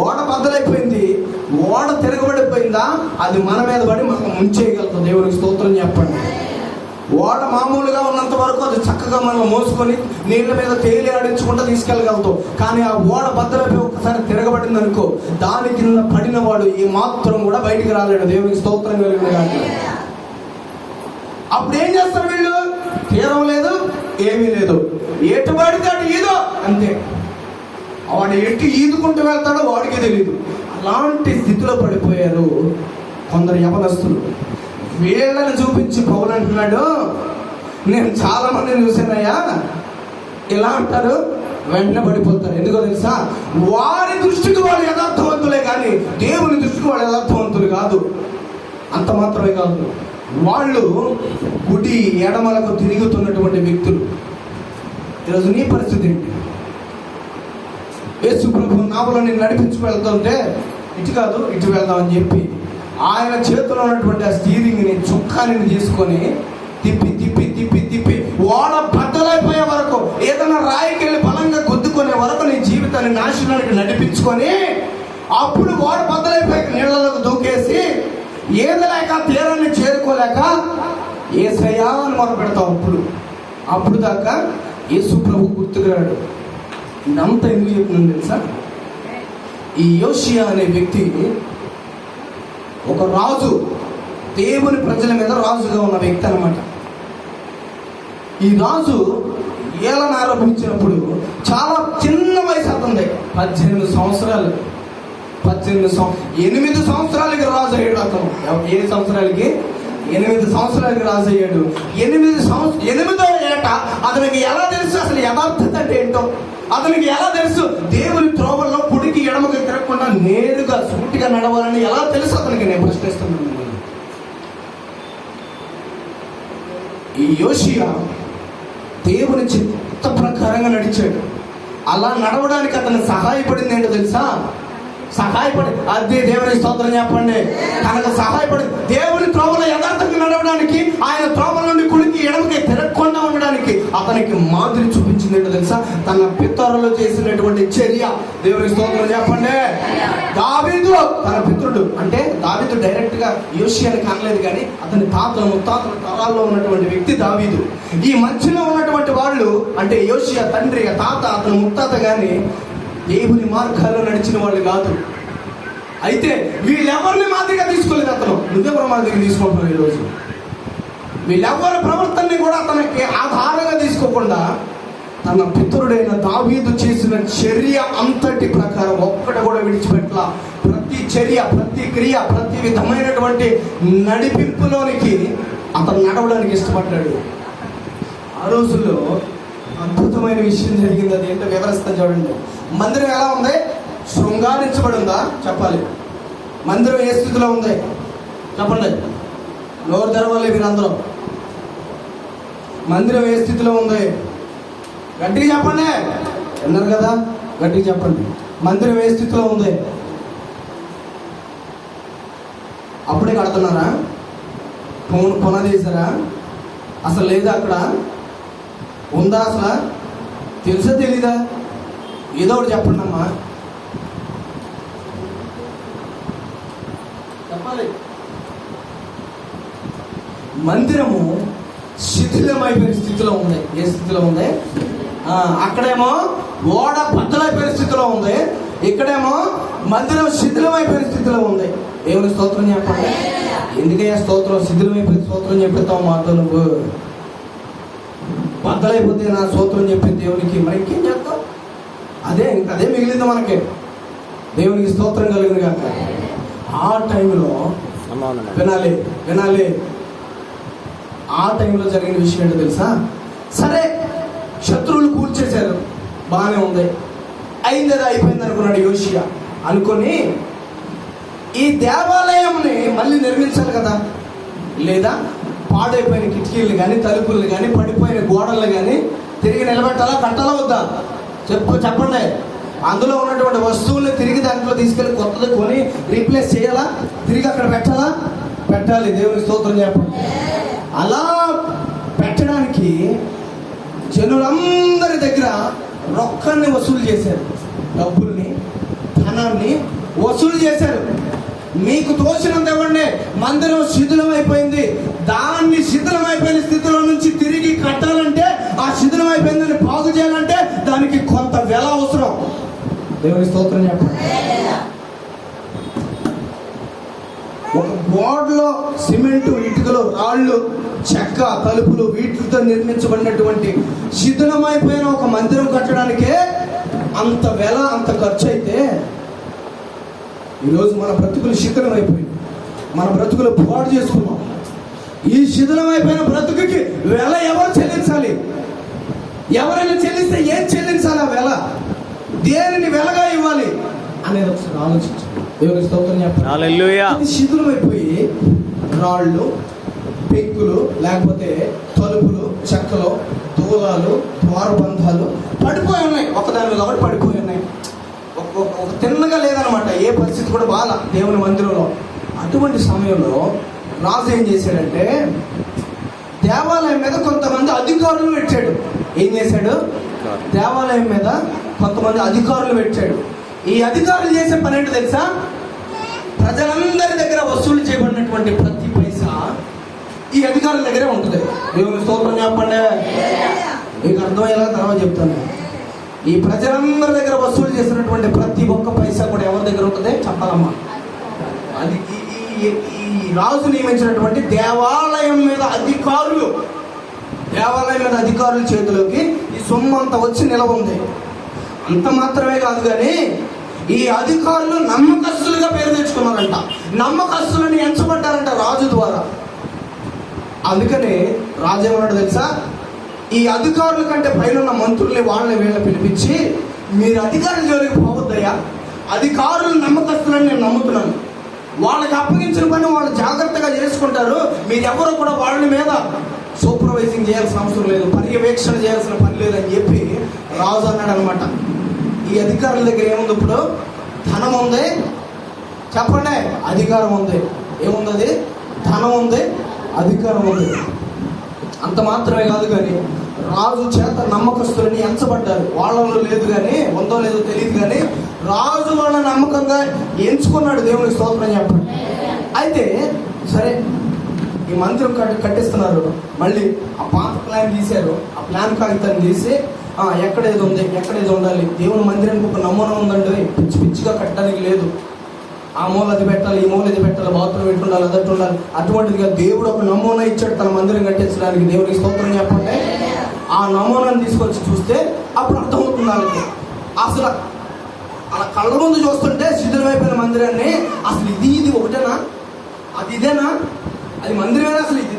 ఓడ బద్దలైపోయింది, ఓడ తిరగబడిపోయిందా అది మన మీద పడి మనం ముంచేయగలుగుతాం. దేవునికి స్తోత్రం చెప్పండి. ఓడ మామూలుగా ఉన్నంత వరకు అది చక్కగా మనం మోసుకొని నీళ్ళ మీద తేలి ఆడించుకుంటూ తీసుకెళ్ళగలుగుతాం. కానీ ఆ ఓడ బద్దలైపోయి ఒక్కసారి తిరగబడింది అనుకో, దాని కింద పడిన వాడు ఈ మాత్రం కూడా బయటికి రాలేడు. దేవునికి స్తోత్రం కలిగిన. అప్పుడు ఏం చేస్తారు వీళ్ళు? తీరం లేదు, ఏమీ లేదు, ఎటు పడితే అటు ఈదో అంతే. వాడు ఎటు ఈదుకుంటూ వెళ్తాడో వాడికి తెలియదు. అలాంటి స్థితిలో పడిపోయారు కొందరు యవనస్తులు. వీళ్ళని చూపించి పౌలు అంటున్నాడు, నేను చాలా మందిని చూసానయ్యా, ఇలా అంటారు, వెంటనే పడిపోతారు. ఎందుకో తెలుసా? వారి దృష్టికి వాళ్ళు యథార్థవంతులే, కానీ దేవుని దృష్టికి వాళ్ళు యథార్థవంతులు కాదు. అంత మాత్రమే కాదు, వాళ్ళు గుడి ఎడమలకు తిరుగుతున్నటువంటి వ్యక్తులు. ఈరోజు నీ పరిస్థితి ఏంటి? యేసు ప్రభు నావలో నేను నడిపించుకు వెళ్తుంటే ఇటు కాదు ఇటు వెళ్దామని చెప్పి ఆయన చేతిలో ఉన్నటువంటి ఆ స్టీరింగ్ని, చుక్కాని తీసుకొని తిప్పి తిప్పి తిప్పి తిప్పి ఓడ బద్దలైపోయే వరకు, ఏదైనా రాయికెళ్ళి బలంగా గుద్దుకునే వరకు నీ జీవితాన్ని నాశనానికి నడిపించుకొని, అప్పుడు ఓడ బద్దలైపోయాక నీళ్ళలోకి దూకేసి ఏదలేక తీరాన్ని చేరుకోలేక యేసయ్యా అని మొదలు పెడతాం. అప్పుడు దాకా యేసు ప్రభు గుర్తుకురాడు. ఇదంతా ఎందుకు చెప్తున్నాను తెలుసా? ఈ యోషియా అనే వ్యక్తి ఒక రాజు, దేవుని ప్రజల మీద రాజుగా ఉన్న వ్యక్తి అన్నమాట. ఈ రాజు ఏలను ఆరోపించినప్పుడు చాలా చిన్న వయసు అతనిది, 18 సంవత్సరాలు. 8 సంవత్సరాలకి రాజు అయ్యాడు అతను. ఏ సంవత్సరాలకి? 8 సంవత్సరాలకి రాజు అయ్యాడు. 8వ ఏట అతనికి ఎలా తెలుసు అసలు యథార్థత అంటే ఏంటో? అతనికి ఎలా తెలుసు దేవుని త్రోవల్లో కుడికి ఎడమకి తిరగకుండా నేరుగా సూటిగా నడవాలని ఎలా తెలుసు అతనికి? నేను ప్రశ్నిస్తున్నాను. ఈ యోషియా దేవుని చిత్త ప్రకారంగా నడిచాడు. అలా నడవడానికి అతను సహాయపడింది ఏంటో తెలుసా? అదే దేవుని స్తోత్రం చెప్పండి. తనకు సహాయపడి దేవుని త్రోవలో యథార్థంగా నడవడానికి, ఆయన త్రోవల నుండి కుడికి ఎడమకి తిరగకుండా ఉండడానికి అతనికి మాదిరి చూపించింది ఏంటో తెలుసా? తన పితరులు చేసినటువంటి చర్య. దేవుని స్తోత్రం చెప్పండి. దావీదు తన పితరుడు, అంటే దావీదు డైరెక్ట్ గా యోషియాని కనలేదు, కానీ అతని తాతల ముత్తాతల తరాల్లో ఉన్నటువంటి వ్యక్తి దావీదు. ఈ మధ్యలో ఉన్నటువంటి వాళ్ళు అంటే యోషియా తండ్రి, తాత, అతని ముత్తాత గాని దేవుని మార్గాల్లో నడిచిన వాళ్ళు కాదు. అయితే వీళ్ళెవరిని మాదిరిగా తీసుకోలేదు అతను. నువ్వెవరి మాదిరిగా తీసుకుంటున్నావు ఈరోజు? వీళ్ళెవరి ప్రవర్తనని కూడా అతనికి ఆధారంగా తీసుకోకుండా తన పితరుడైన దావీదు చేసిన చర్య అంతటి ప్రకారం ఒక్కటి కూడా విడిచిపెట్టలా. ప్రతి చర్య, ప్రతి క్రియ, ప్రతి విధమైనటువంటి నడిపింపులోనికి అతను నడవడానికి ఇష్టపడ్డాడు. ఆ రోజుల్లో అద్భుతమైన విషయం జరిగింది. అది ఏంటో వివరిస్తా చూడండి. మందిరం ఎలా ఉంది? శృంగారించబడి ఉందా? చెప్పాలి. మందిరం ఏ స్థితిలో ఉంది చెప్పండి. నోరు తెరవాలి మీరందరూ. మందిరం ఏ స్థితిలో ఉంది? గట్టిగా చెప్పండి. విన్నారు కదా? గట్టిగా చెప్పండి. మందిరం ఏ స్థితిలో ఉంది? అప్పుడే కడుతున్నారా? పునాదేశారా? అసలు లేదా? అక్కడ ఉందా? అసలు తెలుసా తెలీదా? ఏదో ఒకటి చెప్పండి అమ్మా, చెప్పాలి. మందిరము శిథిలమైపోయిన స్థితిలో ఉంది. ఏ స్థితిలో ఉంది? అక్కడేమో ఓడ బద్దలైపోయిన స్థితిలో ఉంది, ఇక్కడేమో మందిరం శిథిలమైపోయిన స్థితిలో ఉంది. దేవుని స్తోత్రం చెప్పండి. ఎందుకయ్యా స్తోత్రం? శిథిలమైపోయిన స్తోత్రం చెప్తావు మాతో. నువ్వు బద్దలైపోతే నా స్తోత్రం చెప్పింది దేవునికి, మరి ఇంకేం చేస్తావు? అదే మిగిలింది మనకి. దేవునికి స్తోత్రం కలిగింది కాక. ఆ టైంలో వినాలి. ఆ టైంలో జరిగిన విషయం ఏంటో తెలుసా? సరే, శత్రువులు కూల్చేశారు, బాగానే ఉంది, అయింది, అది అయిపోయింది అనుకున్నాడు యోషియా. అనుకొని ఈ దేవాలయంని మళ్ళీ నిర్మించాలి కదా, లేదా పాడైపోయిన కిటికీలు కానీ, తలుపులు కానీ, పడిపోయిన గోడలు కానీ తిరిగి నిలబెట్టాలా, కట్టాలా వద్దా? చెప్పండి. అందులో ఉన్నటువంటి వస్తువుల్ని తిరిగి దాంట్లో తీసుకెళ్ళి కొత్తది కొని రీప్లేస్ చేయాలా? తిరిగి అక్కడ పెట్టాలి. దేవుని స్తోత్రం చెప్పండి. అలా పెట్టడానికి జనులందరి దగ్గర రొక్కాన్ని వసూలు చేశారు, డబ్బుల్ని, ధనాన్ని వసూలు చేశారు. మీకు తోచినంత ఇవ్వండి. మందిరం శిథిలమైపోయింది, దాన్ని శిథిలమైపోయిన స్థితిలో నుంచి తిరిగి కట్టాలంటే, ఆ శిథిలమైపోయిందని బాగు చేయాలంటే దానికి కొంత వెల అవసరం. దేవుని స్తోత్రం చెప్పండి. ఒక గోడలో సిమెంటు, ఇటుకలు, రాళ్ళు, చెక్క, తలుపులు వీటితో నిర్మించబడినటువంటి శిథిలమైపోయిన ఒక మందిరం కట్టడానికే అంత వెల, అంత ఖర్చు అయితే ఈరోజు మన బ్రతుకులు శిథిలమైపోయింది. మన బ్రతుకులు పాడు చేసుకున్నాం. ఈ శిథిలమైపోయిన బ్రతుకుకి వెల ఎవరు చెల్లించాలి? ఎవరైనా చెల్లిస్తే ఏం చెల్లించాలి? ఆ వెల దేనిని వెలగా ఇవ్వాలి అనేది ఒకసారి ఆలోచించండి. దేవుని స్తోత్రం చెప్పండి. హల్లెలూయా. శిథిలమైపోయి రాళ్ళు, పెంకులు, లేకపోతే తలుపులు, చెక్కలు, దూలాలు, ద్వారబంధాలు పడిపోయి ఉన్నాయి. ఒకదాని మీద ఒకటి పడిపోయి ఉన్నాయి. ఒక తిన్నగా లేదనమాట. ఏ పరిస్థితి కూడా బాగా దేవుని మందిరంలో. అటువంటి సమయంలో రాజు ఏం చేశాడంటే, దేవాలయం మీద కొంతమంది అధికారులు పెట్టాడు. ఏం చేశాడు? దేవాలయం మీద కొంతమంది అధికారులు పెట్టాడు. ఈ అధికారులు చేసే పని ఏంటో తెలుసా? ప్రజలందరి దగ్గర వసూలు చేయబడినటువంటి ప్రతి పైసా ఈ అధికారుల దగ్గరే ఉంటుంది. దేవుని స్తోత్రం చెప్పండి. మీకు అర్థమయ్యేలా తర్వాత చెప్తాను. ఈ ప్రజలందరి దగ్గర వసూలు చేసినటువంటి ప్రతి ఒక్క పైసా కూడా ఎవరి దగ్గర ఉంటుంది చెప్పాలమ్మా? అది ఈ రాజు నియమించినటువంటి దేవాలయం మీద అధికారుల చేతిలోకి ఈ సొమ్ము అంతా వచ్చి నిలవ ఉంది. అంత మాత్రమే కాదు కానీ ఈ అధికారులు నమ్మకస్తులుగా పేరు తెచ్చుకున్నారంట. నమ్మకస్తులని ఎంచబడ్డారంట రాజు ద్వారా. అందుకనే రాజు ఏమన్నాడు తెలుసా, ఈ అధికారుల కంటే పైన ఉన్న మంత్రుల్ని వాళ్ళని వీళ్ళని పిలిపించి, మీరు అధికారుల జోలికి పోవద్దయ్యా, అధికారులు నమ్మకస్తులని నేను నమ్ముతున్నాను, వాళ్ళకి అప్పగించిన పని వాళ్ళు జాగ్రత్తగా చేసుకుంటారు, మీరెవరూ కూడా వాళ్ళ మీద సూపర్వైజింగ్ చేయాల్సిన అవసరం లేదు, పర్యవేక్షణ చేయాల్సిన పని లేదని చెప్పి రాజు అన్నాడు అనమాట. ఈ అధికారుల దగ్గర ఏముంది? ఇప్పుడు ధనం ఉంది, చెప్పండి, అధికారం ఉంది. ఏముంది? అది ధనం ఉంది, అధికారం ఉంది. అంత మాత్రమే కాదు కానీ రాజు చేత నమ్మకస్తులని ఎంచబడ్డారు. వాళ్ళలో లేదు కానీ, ఉందో లేదో తెలియదు కానీ రాజు వాళ్ళ నమ్మకంగా ఎంచుకున్నాడు. దేవునికి స్తోత్రం చెప్పండి. అయితే సరే, ఈ మందిరం కట్టిస్తున్నారు. మళ్ళీ ఆ పాత ప్లాన్ తీశారు. ఆ ప్లాన్ కాగితాన్ని తీసి ఎక్కడేది ఉంది, ఎక్కడేది ఉండాలి, దేవుని మందిరానికి ఒక నమూనా ఉందండి, పిచ్చి పిచ్చిగా కట్టడానికి లేదు, ఆ మూల అది పెట్టాలి, ఈ మూల ఇది పెట్టాలి, బాత్రూమ్ ఎట్టు ఉండాలి, అదట్టు ఉండాలి, అటువంటిదిగా దేవుడు ఒక నమూనా ఇచ్చాడు తన మందిరం కట్టించడానికి. దేవునికి స్తోత్రం చెప్పండి. ఆ నమూనాను తీసుకొచ్చి చూస్తే అప్పుడు అర్థమవుతుంది వాళ్ళకి. అసలు అలా కళ్ళ ముందు చూస్తుంటే శిథిలమైపోయిన మందిరాన్ని అసలు ఇది ఒకటేనా, అది ఇదేనా, అది మందిరమేనా, అసలు ఇది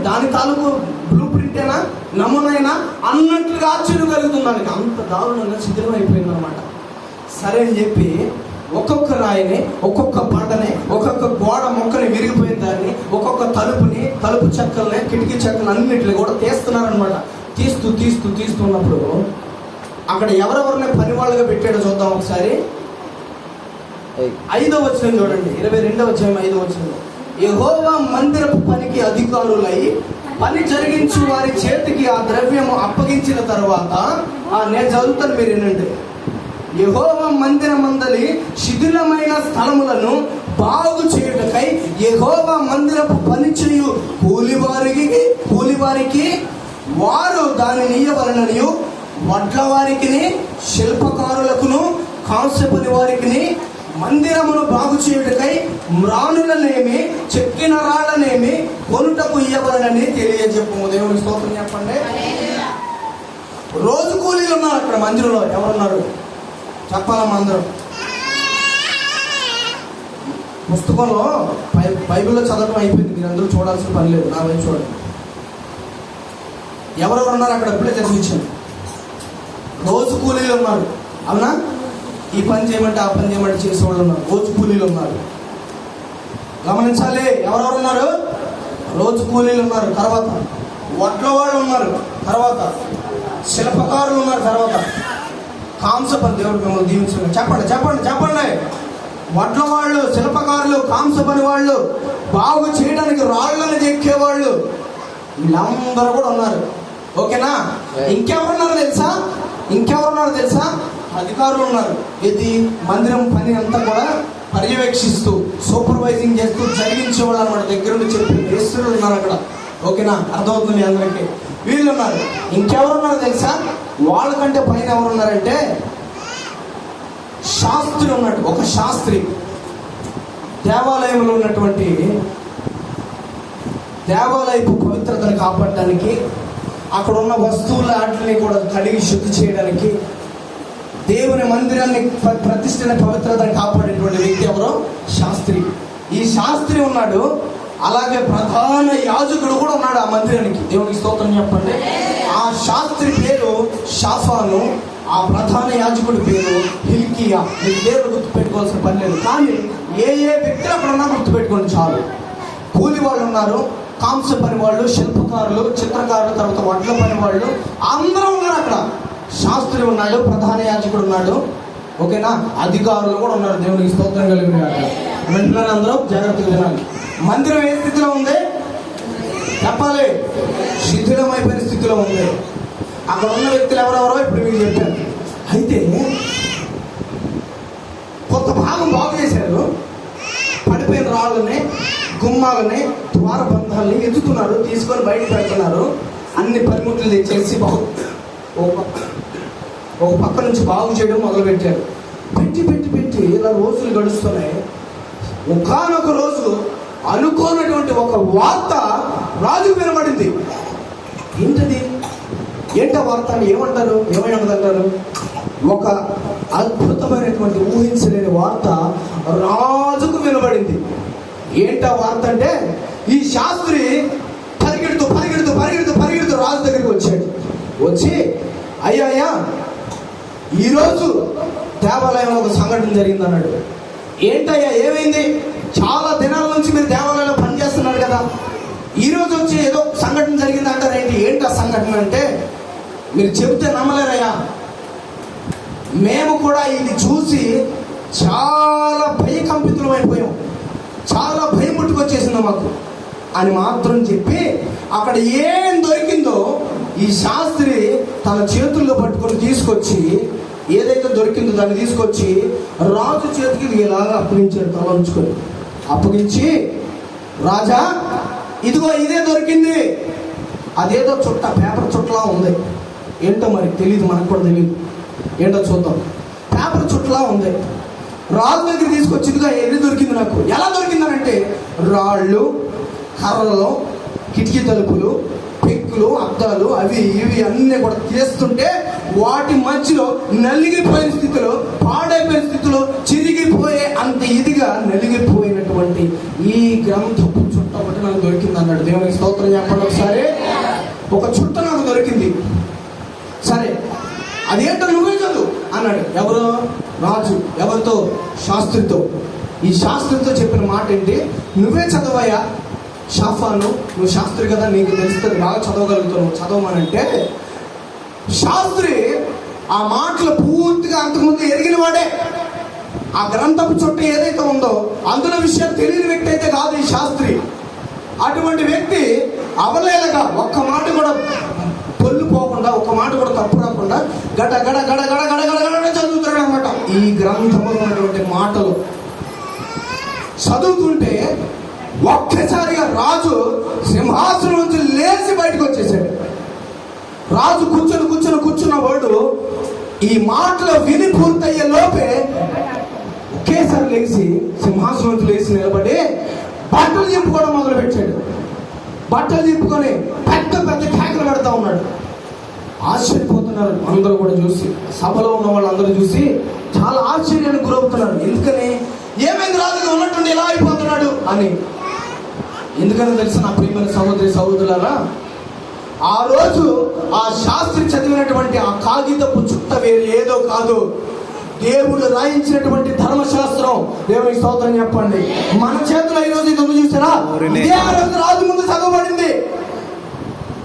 దాని తాలూకు బ్లూ ప్రింటేనా, నమూనైనా అన్నట్లుగా ఆశ్చర్యం కలుగుతుంది వాళ్ళకి. అంత దారుణంగా శిథిలమైపోయింది అనమాట. సరే అని చెప్పి ఒక్కొక్క రాయిని, ఒక్కొక్క బండని, ఒక్కొక్క గోడ మొక్కని, విరిగిపోయిన దాన్ని, ఒక్కొక్క తలుపు చెక్కల్ని, కిటికీ చెక్కలు అన్నింటిని కూడా తీస్తున్నారనమాట. తీస్తున్నప్పుడు అక్కడ ఎవరెవరిని పని వాళ్ళుగా పెట్టాడో చూద్దాం ఒకసారి. 5వ వచనం చూడండి, 22వ అధ్యాయం 5వ వచనం. యెహోవా మందిరపు పనికి అధికారులై పని జరిగించు వారి చేతికి ఆ ద్రవ్యము అప్పగించిన తర్వాత, నేను చదువుతాను, మీరు వినండి. యెహోవా మందిరమందలి శిథిలమైన స్థలములను బాగు చేయుటకై యెహోవా మందిరపు పని చేయు కూలివారికి వారు దానిని ఇయ్యవలెననియు, వడ్ల వారికి, శిల్పకారులకును, కాంస్య పని వారికి మందిరమును బాగు చేయుటకై మ్రాణులనేమి, చెక్కిన రాళ్ళనేమి కొనుటకు ఇయ్యవలెనని తెలియజెప్పుము. దేవునికి స్తోత్రం చెప్పండి. రోజు కూలీలు ఉన్నారు అక్కడ మందిరంలో. ఎవరున్నారు చెప్పాలమ్మా అందరూ. పుస్తకంలో బైబిల్లో చదవడం అయిపోయింది, మీరు అందరూ చూడాల్సిన పని లేదు, నా వైపు చూడండి. ఎవరెవరు ఉన్నారు అక్కడ ఎప్పుడే చదివించాను. రోజు కూలీలు ఉన్నారు, అవునా? ఈ పని చేయమంటే ఆ పని చేయమంటే చేసేవాళ్ళు ఉన్నారు, రోజు కూలీలు ఉన్నారు. గమనించాలి, ఎవరెవరు ఉన్నారు? రోజు కూలీలు ఉన్నారు, తర్వాత వడ్ల వాళ్ళు ఉన్నారు, తర్వాత శిల్పకారులు ఉన్నారు, తర్వాత కాంస పని. దేవుడు మిమ్మల్ని దీవించాలి. చెప్పండి. వడ్ల వాళ్ళు, శిల్పకారులు, కాంస పని వాళ్ళు, బాగు చేయడానికి రాళ్ళని చెక్కేవాళ్ళు, వీళ్ళందరూ కూడా ఉన్నారు. ఓకేనా? ఇంకెవరున్నారు తెలుసా? అధికారులు ఉన్నారు. ఇది మందిరం పని అంతా కూడా పర్యవేక్షిస్తూ, సూపర్వైజింగ్ చేస్తూ జరిగించేవాళ్ళు అన్నమాట. దగ్గర నుండి చెప్పి మేస్త్రులు ఉన్నారు అక్కడ. ఓకేనా? అర్థమవుతుంది మీ అందరికీ. వీళ్ళు ఉన్నారు. ఇంకెవరున్నారు తెలుసా? వాళ్ళకంటే పైన ఎవరున్నారంటే శాస్త్రి ఉన్నాడు. ఒక శాస్త్రి దేవాలయంలో ఉన్నటువంటి దేవాలయపు పవిత్రతను కాపాడడానికి, అక్కడ ఉన్న వస్తువుల వాటిని కూడా కడిగి శుద్ధి చేయడానికి, దేవుని మందిరాన్ని ప్రతిష్టని పవిత్రతను కాపాడేటువంటి వ్యక్తి ఎవరో? శాస్త్రి. ఈ శాస్త్రి ఉన్నాడు. అలాగే ప్రధాన యాజకుడు కూడా ఉన్నాడు ఆ మందిరానికి. దేవునికి స్తోత్రం చెప్పండి. ఆ శాస్త్రి పేరు షాఫాను, ఆ ప్రధాన యాజకుడి పేరు హిల్కియా. మీ పేరు గుర్తుపెట్టుకోవాల్సిన పని లేదు, కానీ ఏ వ్యక్తులు అక్కడ ఉన్నా గుర్తుపెట్టుకోండి చాలు. కూలి వాళ్ళు ఉన్నారు, కాంస్య పని వాళ్ళు, శిల్పకారులు, చిత్రకారులు, తర్వాత వడ్ల పని వాళ్ళు, అందరూ ఉన్నారు అక్కడ. శాస్త్రి ఉన్నాడు, ప్రధాన యాజకుడు ఉన్నాడు. ఓకేనా? అధికారులు కూడా ఉన్నారు. దేవునికి స్తోత్రం కలిగిన వెంటనే అందరూ జాగ్రత్తగా వినాలి. మందిరం ఏ స్థితిలో ఉంది చెప్పాలి? శిథిలమైపోయిన స్థితిలో ఉంది. అక్కడ ఉన్న వ్యక్తులు ఎవరెవరో ఇప్పుడు మీకు చెప్పారు. అయితే కొంత భాగం బాగు చేశారు. పడిపోయిన రాళ్ళని, గుమ్మాలని, ద్వారబంధాలని ఎత్తుతున్నారు, తీసుకొని బయట పెడుతున్నారు. అన్ని పనిముట్లు తెచ్చేసి ఒక పక్క నుంచి బాగు చేయడం మొదలుపెట్టారు. పెట్టి ఇలా రోజులు గడుస్తున్నాయి. ఒకానొక రోజు అనుకోనటువంటి ఒక వార్త రాజుకు వినబడింది. ఏంటా వార్త అని ఏమంటారు? ఏమైనా అంటారు? ఒక అద్భుతమైనటువంటి ఊహించలేని వార్త రాజుకు వినబడింది. ఏంటా వార్త అంటే, ఈ శాస్త్రి పరిగెడుతూ పరిగెడుతూ పరిగెడుతూ పరిగెడుతూ రాజు దగ్గరికి వచ్చాడు. వచ్చి, అయ్యా ఈరోజు దేవాలయంలో ఒక సంఘటన జరిగింది అన్నాడు. ఏంటయ్యా ఏమైంది? చాలా దినాల నుంచి మీరు దేవాలయంలో పనిచేస్తున్నారు కదా, ఈరోజు వచ్చి ఏదో సంఘటన జరిగింది అంటారేంటి? ఏంటి ఆ సంఘటన అంటే, మీరు చెబితే నమ్మలేరయ్యా, మేము కూడా ఇది చూసి చాలా భయకంపితులం అయిపోయాం, చాలా భయం పుట్టుకొచ్చేసింది మాకు అని మాత్రం చెప్పి, అక్కడ ఏం దొరికిందో ఈ శాస్త్రి తన చేతుల్లో పట్టుకొని తీసుకొచ్చి, ఏదైతే దొరికిందో దాన్ని తీసుకొచ్చి రాజు చేతికి ఇలాగా అప్పగించాడు. తల ఉంచుకొని అప్పగించి, రాజా ఇదిగో ఇదే దొరికింది. అదేదో చుట్ట, పేపర్ చుట్టలా ఉంది. ఏంటో మరి తెలియదు, మనకు కూడా తెలియదు, ఏంటో చూద్దాం. పేపర్ చుట్టలా ఉంది. రాజు దగ్గర తీసుకొచ్చి, ఇదిగా ఏది దొరికింది నాకు. ఎలా దొరికిందనంటే, రాళ్ళు, కర్రలు, కిటికీ తలుపులు, పెక్కులు, అద్దాలు, అవి ఇవి అన్నీ కూడా తీస్తుంటే వాటి మధ్యలో నలిగిపోయిన స్థితిలో, పాడైపోయిన స్థితిలో, చిరిగిపోయే అంత ఇదిగా నలిగిపోయినటువంటి ఈ గ్రంథపు చుట్ట ఒకటి నాకు దొరికింది అన్నాడు. దేవునికి స్తోత్రం చెప్పండి ఒకసారి. ఒక చుట్ట నాకు దొరికింది. సరే అదేంటో నువ్వే చదువు అన్నాడు. ఎవరు? రాజు. ఎవరితో? శాస్త్రితో. ఈ శాస్త్రితో చెప్పిన మాట ఏంటి? నువ్వే చదవయ్యా షాఫాను, నువ్వు శాస్త్రి కదా, నీకు తెలుస్తుంది, బాగా చదవగలుగుతావు, చదవమనంటే శాస్త్రి ఆ మాటలు పూర్తిగా అంతకుముందు ఎరిగిన వాడే. ఆ గ్రంథపు చుట్ట ఏదైతే ఉందో అందులో విషయాలు తెలియని వ్యక్తి అయితే కాదు ఈ శాస్త్రి. అటువంటి వ్యక్తి అవలేలగా ఒక్క మాట కూడా పొల్లు పోకుండా, ఒక్క మాట కూడా తప్పు రాకుండా గడ గడ గడ గడ గడ గడ గడ చదువుతాడు అనమాట. ఈ గ్రంథంలో ఉన్నటువంటి మాటలు చదువుతుంటే ఒక్కసారిగా రాజు సింహాసనం నుంచి లేచి బయటకు వచ్చేసాడు. రాజు కూర్చున్న వాడు ఈ మాటలు విని పూర్తయ్యే లోపే ఒకేసారి లేచి సింహాసనం నుంచి లేచి నిలబడి బట్టలు చింపుకోవడం మొదలు పెట్టాడు. బట్టలు చింపుకొని పెద్ద పెద్ద కేకలు పెడతా ఉన్నాడు. ఆశ్చర్యపోతున్నారు అందరూ కూడా చూసి, సభలో ఉన్న వాళ్ళందరూ చూసి చాలా ఆశ్చర్యానికి గురవుతున్నారు. ఎందుకని? ఏమైంది రాజుగా ఉన్నట్టుండి ఎలా అయిపోతున్నాడు అని. ఎందుకని తెలుసు నా ప్రియమైన సహోదరి సహోదరులారా, ఆ రోజు ఆ శాస్త్రి చదివినటువంటి ఆ కాగితపు చుట్ట వేరు ఏదో కాదు, దేవుడు రాయించినటువంటి ధర్మశాస్త్రం. దేవునికి స్తోత్రం చెప్పండి. మన చేతిలో ఈరోజు ఇది ఉంది చూసారా, ఇదే ఆ రోజు రాజు ముందు చదవబడింది.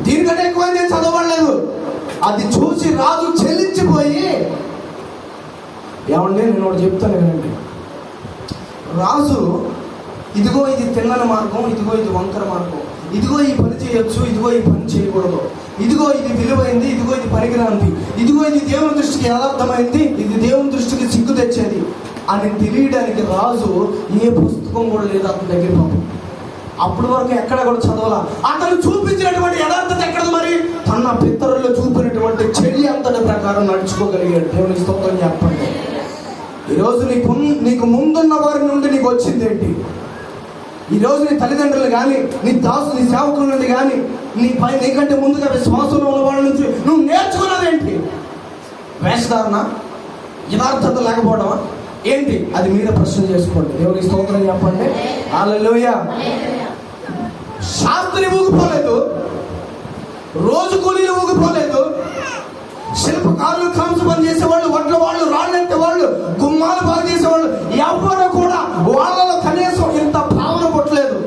దీనికంటే ఎక్కువ నేను చదవబడలేదు. అది చూసి రాజు చెల్లించిపోయి, ఏమండి నేను ఒకటి చెప్తాను వినండి. రాజు ఇదిగో ఇది తిన్నని మార్గం, ఇదిగో ఇది వంకర మార్గం, ఇదిగో ఈ పని చేయొచ్చు, ఇదిగో ఈ పని చేయకూడదు, ఇదిగో ఇది విలువైంది, ఇదిగో ఇది పనికిరానిది, ఇదిగో ఇది దేవుని దృష్టికి యథార్థమైంది, ఇది దేవుని దృష్టికి సిగ్గు తెచ్చేది అని తెలియడానికి రాజు ఏ పుస్తకం కూడా లేదు అతని దగ్గర. పాపం అప్పటి వరకు ఎక్కడ కూడా చదవాలా. అతను చూపించినటువంటి యథార్థత ఎక్కడ? మరి తన పితరుల్లో చూపినటువంటి చెల్లి అంతటి ప్రకారం నడుచుకోగలిగాడు. దేవుని స్తోత్రం చెప్పండి. ఈరోజు నీకు ముందున్న వారి నుండి నీకు వచ్చింది ఏంటి? ఈరోజు నీ తల్లిదండ్రులు కానీ, నీ నీ సేవకుల నుండి కానీ, నీకంటే ముందుగా విశ్వాసంలో ఉన్న వాళ్ళ నుంచి నువ్వు నేర్చుకున్నది ఏంటి? వేషధారణ, యథార్థత లేకపోవడమా ఏంటి? అది మీరే ప్రశ్న చేసుకోండి. దేవునికి స్తోత్రం చెప్పండి. హల్లెలూయా. శాస్త్రి ఊగిపోలేదు, రోజు కూలీలు ఊగిపోలేదు, శిల్పకారులు, కంసు పని చేసేవాళ్ళు, వడ్ల వాళ్ళు, రాళ్ళెత్తే వాళ్ళు, గుమ్మాలు బాగు చేసేవాళ్ళు ఎవరు కూడా వాళ్ళలో కనీసం ఇంత భావన పుట్టలేదు,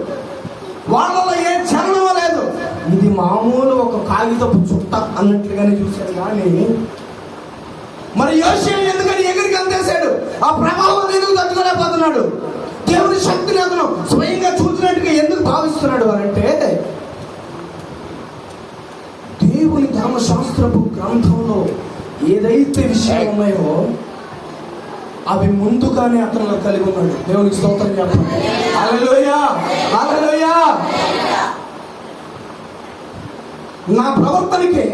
వాళ్ళలో ఏ చలనం లేదు. ఇది మామూలు ఒక కాగితపు చుట్ట అన్నట్లుగానే చూశారు. కానీ మరి యోషియా ఎందుకని ఎగిరికి అందేశాడు? ఆ ప్రభావం ఎందుకు తట్టుకోలేకపోతున్నాడు? దేవుని శక్తిని అతను స్వయంగా చూసినట్టుగా ఎందుకు భావిస్తున్నాడు అంటే, దేవుని ధర్మశాస్త్రపు గ్రంథంలో ఏదైతే విషయాలు ఉన్నాయో అవి ముందుగానే అతను కలిగి ఉన్నాడు. దేవునికి స్తోత్రం చెప్పండి. హల్లెలూయా, హల్లెలూయా. నా ప్రవర్తనకి,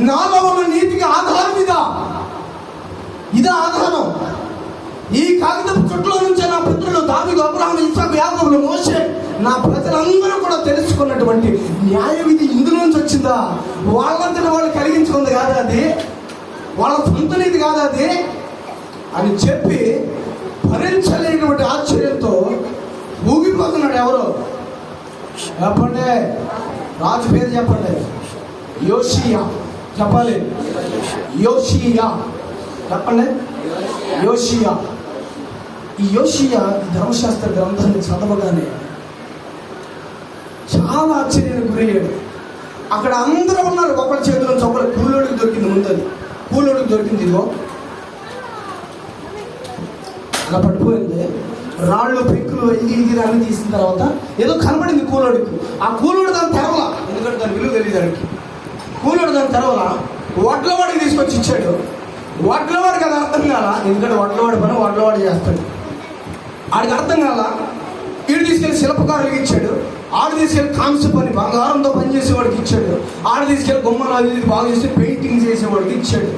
నాలో ఉన్న నీతికి ఆధారం ఇదా ఆధారం. ఈ కాగితపు చుట్టలో నుంచే నా పితరులు దావీదు, అబ్రహాము, ఇస్సాకు, యాకోబులు, మోషే, నా ప్రజలందరూ కూడా తెలుసుకున్నటువంటి న్యాయ విధి ఇందులో నుంచి వచ్చిందా? వాళ్ళంతటి వాళ్ళు కలిగించుకుంది కాదు. అది వాళ్ళ సొంత నీతి కాదు అది అని చెప్పి భరించలేనటువంటి ఆశ్చర్యంతో ఊగిపోతున్నాడు. ఎవరు చెప్పండి, రాజు పేరు చెప్పండి. యోషియా. చెప్పాలి, యోషియా. చెప్పండి, యోషియా. ఈ యోషియా ధర్మశాస్త్ర గ్రంథాన్ని చదవగానే చాలా ఆశ్చర్యానికి గురయ్యాడు. అక్కడ అందరూ ఉన్నారు, ఒకళ్ళ చేతిలో నుంచి ఒకళ్ళ. కూలోడికి దొరికింది, ముందది కూలోడికి దొరికింది. ఇదిగో అలా పడిపోయింది. రాళ్ళు పెంకులు ఇది అన్ని తీసిన తర్వాత ఏదో కనబడింది కూలోడికి. ఆ కూలోడు దాన్ని తెరవలా, ఎందుకంటే దాని విలువ తెలియదు దానికి. కూలోడు దాన్ని తెరవలా, వడ్లవాడికి తీసుకొచ్చి ఇచ్చాడు. వడ్లవాడికి అది అర్థం కాల, ఎందుకంటే వడ్లవాడి పని వడ్లవాడు చేస్తాడు. ఆడికి అర్థం కాల. వీడు తీసుకెళ్ళి శిల్పకారులకి ఇచ్చాడు. ఆడు తీసుకెళ్ళి కాంస్య పని బంగారంతో పనిచేసేవాడికి ఇచ్చాడు. ఆడు తీసుకెళ్ళి గుమ్మలు అది బాగా చేసి పెయింటింగ్ చేసేవాడికి ఇచ్చాడు.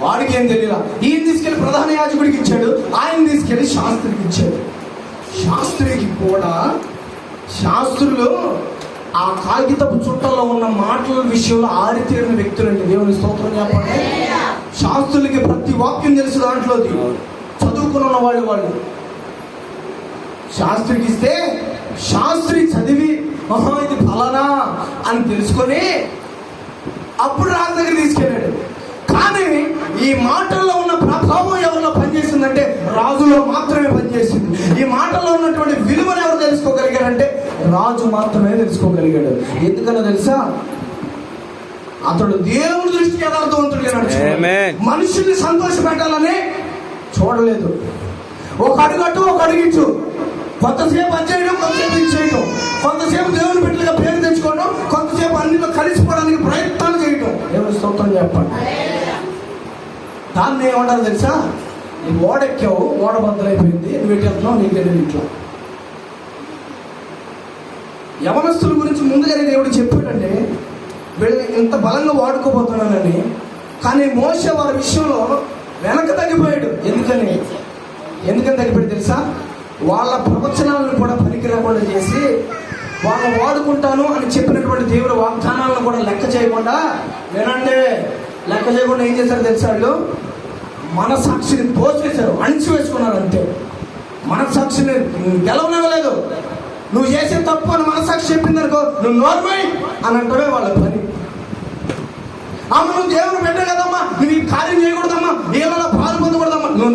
వాడికి ఏం తెలియదు. ఈయన తీసుకెళ్ళి ప్రధాన యాజకుడికి ఇచ్చాడు. ఆయన తీసుకెళ్ళి శాస్త్రికి ఇచ్చాడు. శాస్త్రికి కూడా శాస్త్రులు ఆ కాగితపు చుట్టల్లో ఉన్న మాటల విషయంలో ఆరితేరిన వ్యక్తులండి. దేవుని స్తోత్రం చెప్పండి. శాస్త్రులకి ప్రతి వాక్యం తెలుసు, దాంట్లోది చదువుకున్న వాళ్ళు శాస్త్రికి ఇస్తే శాస్త్రి చదివి ఇది ఫలానా అని తెలుసుకొని అప్పుడు రాజు దగ్గర తీసుకెళ్ళాడు. కానీ ఈ మాటల్లో ఉన్న ప్రభావం ఎవరిలో పనిచేసిందంటే రాజులో మాత్రమే పనిచేసింది. ఈ మాటల్లో ఉన్నటువంటి విలువను ఎవరు తెలుసుకోగలిగారంటే రాజు మాత్రమే తెలుసుకోగలిగాడు. ఎందుకన్నా తెలుసా? అతడు దేవుని దృష్టికి యథార్థవంతుడిగా నడిచాడు. మనుషుల్ని సంతోష పెట్టాలని చూడలేదు. ఒక అడుగట్టు ఒక అడిగించు, కొంతసేపు అధ్యయనం, కొంతసేపు ఇచ్చేయటం, కొంతసేపు దేవుని బిడ్డలుగా పేరు తెచ్చుకోవడం, కొంతసేపు అన్నిలో కలిసిపోవడానికి ప్రయత్నాలు చేయటం. దేవుని స్తోత్రం చెప్పండి. దాన్ని ఏమంటారు తెలుసా? నువ్వు ఓడెక్కావు, ఓడ బద్దలైపోయింది, నువ్వు ఎటు వెళ్తున్నావు నీకు తెలియదు. ఇట్లా యవనస్తుల గురించి ముందుగానే దేవుడు చెప్పాడంటే వీళ్ళని ఇంత బలంగా వాడుకోబోతున్నానని. కానీ మోషే వారి విషయంలో వెనక తగ్గిపోయాడు. ఎందుకని తగ్గిపోయాడు తెలుసా? వాళ్ళ ప్రవచనాలను కూడా పనికి రాకుండా చేసి వాళ్ళని వాడుకుంటాను అని చెప్పినటువంటి దేవుడు వాగ్దానాలను కూడా లెక్క చేయకుండా, వినండి, లెక్క చేయకుండా ఏం చేశారు తెలుసా? వాళ్ళు మనసాక్షిని తోసేశారు, అణిచివేసుకున్నారు. అంతే. మనసాక్షిని గెలవనివ్వలేదు. నువ్వు చేసే తప్పు అని మనసాక్షి చెప్పింది అనుకో, నువ్వు నోర్మై అని అంటవే వాళ్ళ పని. అమ్మ నువ్వు దేవుని పెట్ట కదమ్మా, నువ్వు ఈ కార్యం చేయకూడదమ్మా, వీళ్ళలో పాలు పొందకూడదమ్మా, నువ్వు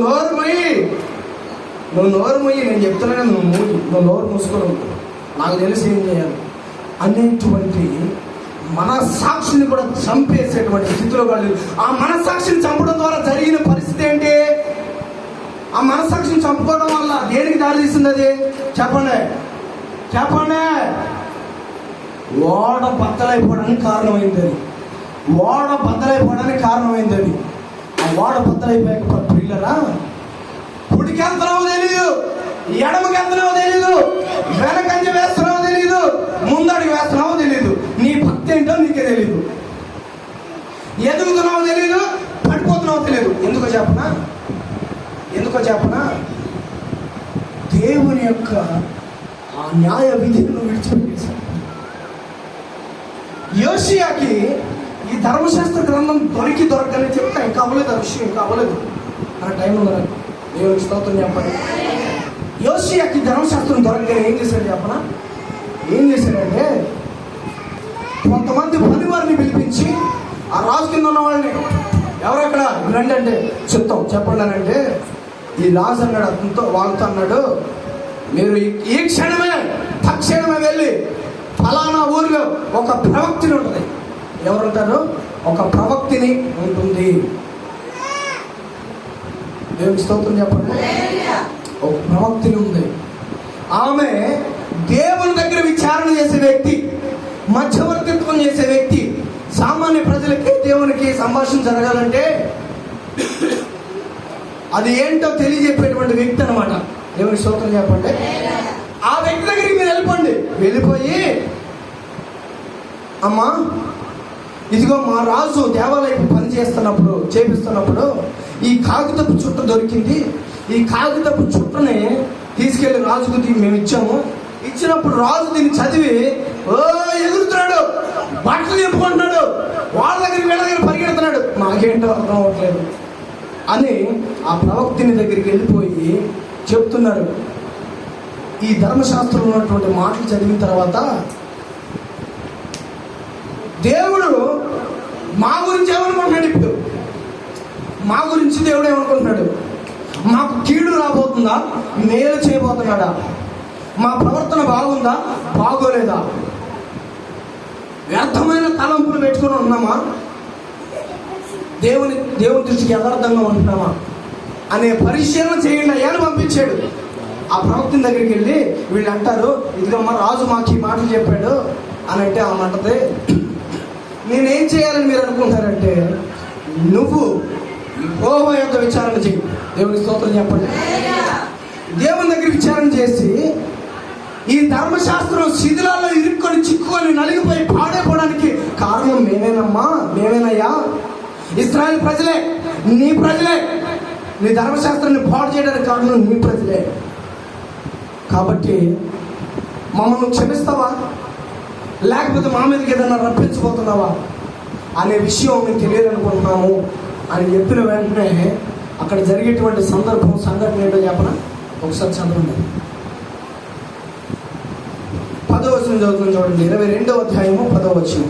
నోరు మొయ్యి నేను చెప్తున్నాను, నువ్వు నోరు మూసుకోను, నాకు తెలిసి ఏం చేయాలి అనేటువంటి మనసాక్షిని కూడా చంపేసేటువంటి స్థితిలో వాళ్ళు. ఆ మనసాక్షిని చంపడం ద్వారా జరిగిన పరిస్థితి ఏంటి? ఆ మనసాక్షిని చంపుకోవడం వల్ల దేనికి దారి తీస్తుంది? అది చెప్పండి. ఓడ బద్దలైపోవడానికి కారణమైంది. ఆ ఓడ బద్దలైపోయాక పిల్లరా, కుడికి వెళ్తున్నావో తెలీదు, ఎడమకి వెళ్తున్నావో తెలీదు, వెనకంజ వేస్తున్నావో తెలీదు, ముందడికి వేస్తున్నావో తెలీదు, నీ భక్తి ఏంటో నీకే తెలీదు, ఎదుగుతున్నావో తెలీదు, పడిపోతున్నావో తెలియదు. ఎందుకో చెప్పనా? దేవుని యొక్క ఆ న్యాయ విధిని విడిచిపెట్టేశాడు. యోషియాకి ఈ ధర్మశాస్త్ర గ్రంథం దొరకని చెప్తా ఇంకా అవ్వలేదు. ఆ విషయం ఇంకా అవ్వలేదు. ఆ టైంలో దేవునికి స్తోత్రం చెప్పండి. యోషియాకి ధర్మశాస్త్రం దొరకగానే ఏం చేశాడంటే కొంతమంది పనివారిని పిలిపించి ఆ రాజు కింద ఉన్న వాళ్ళని, ఎవరక్కడ రండి అంటే చెప్తాం చెప్పండి అని అంటే, ఈ రాజు అన్నాడు అతనితో, వాళ్ళతో అన్నాడు, మీరు ఈ క్షణమే తక్షణమే వెళ్ళి ఫలానా ఊరిలో ఒక ప్రవక్తిని ఉంటుంది. ఎవరుంటారు? ఒక ప్రవక్తిని ఉంటుంది. దేవునికి స్తోత్రం చెప్పండి. ఒక ప్రవక్తిని ఉంది. ఆమె దేవుని దగ్గర విచారణ చేసే వ్యక్తి, మధ్యవర్తిత్వం చేసే వ్యక్తి. సామాన్య ప్రజలకి దేవునికి సంభాషణ జరగాలంటే అది ఏంటో తెలియజెప్పేటువంటి వ్యక్తి అనమాట. దేవునికి స్తోత్రం చెప్పండి. ఆ వ్యక్తి దగ్గరికి మీరు వెళ్ళిపోయి, అమ్మా ఇదిగో మా రాజు దేవాలయం పని చేపిస్తున్నప్పుడు ఈ కాగితపు చుట్ట దొరికింది. ఈ కాగితపు చుట్టని తీసుకెళ్లి రాజుకు మేము ఇచ్చినప్పుడు రాజు దీన్ని చదివి ఎగురుతున్నాడు, బట్టలు చెప్పుకుంటున్నాడు, వాళ్ళ దగ్గర వీళ్ళ దగ్గర పరిగెడుతున్నాడు. నాకేంటో అర్థం అవ్వట్లేదు అని ఆ ప్రవక్తిని దగ్గరికి వెళ్ళిపోయి చెప్తున్నారు. ఈ ధర్మశాస్త్రంలో ఉన్నటువంటి మాటలు చదివిన తర్వాత దేవుడు మా గురించి ఏమనుకుంటున్నాడు? ఇప్పుడు మా గురించి దేవుడు ఏమనుకుంటున్నాడు? మాకు కీడు రాబోతుందా, మేలు చేయబోతున్నాడా? మా ప్రవర్తన బాగుందా, బాగోలేదా? వ్యర్థమైన తలంపులు పెట్టుకుని ఉన్నామా, దేవుని దృష్టికి యథార్థంగా ఉంటున్నామా అనే పరిశీలన చేయండి అయ్యా అని పంపించాడు. ఆ ప్రవక్తని దగ్గరికి వెళ్ళి వీళ్ళు అంటారు, ఇదిగమ్మా రాజు మాకు ఈ మాటలు చెప్పాడు అని అంటే ఆమె అంటది, నేనేం చేయాలని మీరు అనుకుంటారంటే నువ్వు యెహోవా యొక్క విచారణ చేయి. దేవుని స్తోత్రం చెప్పండి. దేవుని దగ్గర విచారణ చేసి ఈ ధర్మశాస్త్రం శిథిలాల్లో ఇరుక్కొని చిక్కుకొని నలిగిపోయి పాడైపోవడానికి కారణం మేమేనయ్యా. ఇశ్రాయేలు ప్రజలే, నీ ప్రజలే. నీ ధర్మశాస్త్రాన్ని పాడు చేయడానికి కారణం నీ ప్రజలే. కాబట్టి మమ్మల్ని క్షమిస్తావా, లేకపోతే మా మీదకి ఏదైనా రప్పించబోతున్నావా అనే విషయం మేము తెలియాలనుకుంటున్నాము అని చెప్పిన వెంటనే అక్కడ జరిగేటువంటి సంఘటన ఏంటో చెప్పనా? ఒకసారి చదవండి. 10వ వచనం చదువుతుంది చూడండి. 22వ అధ్యాయము 10వ వచనం.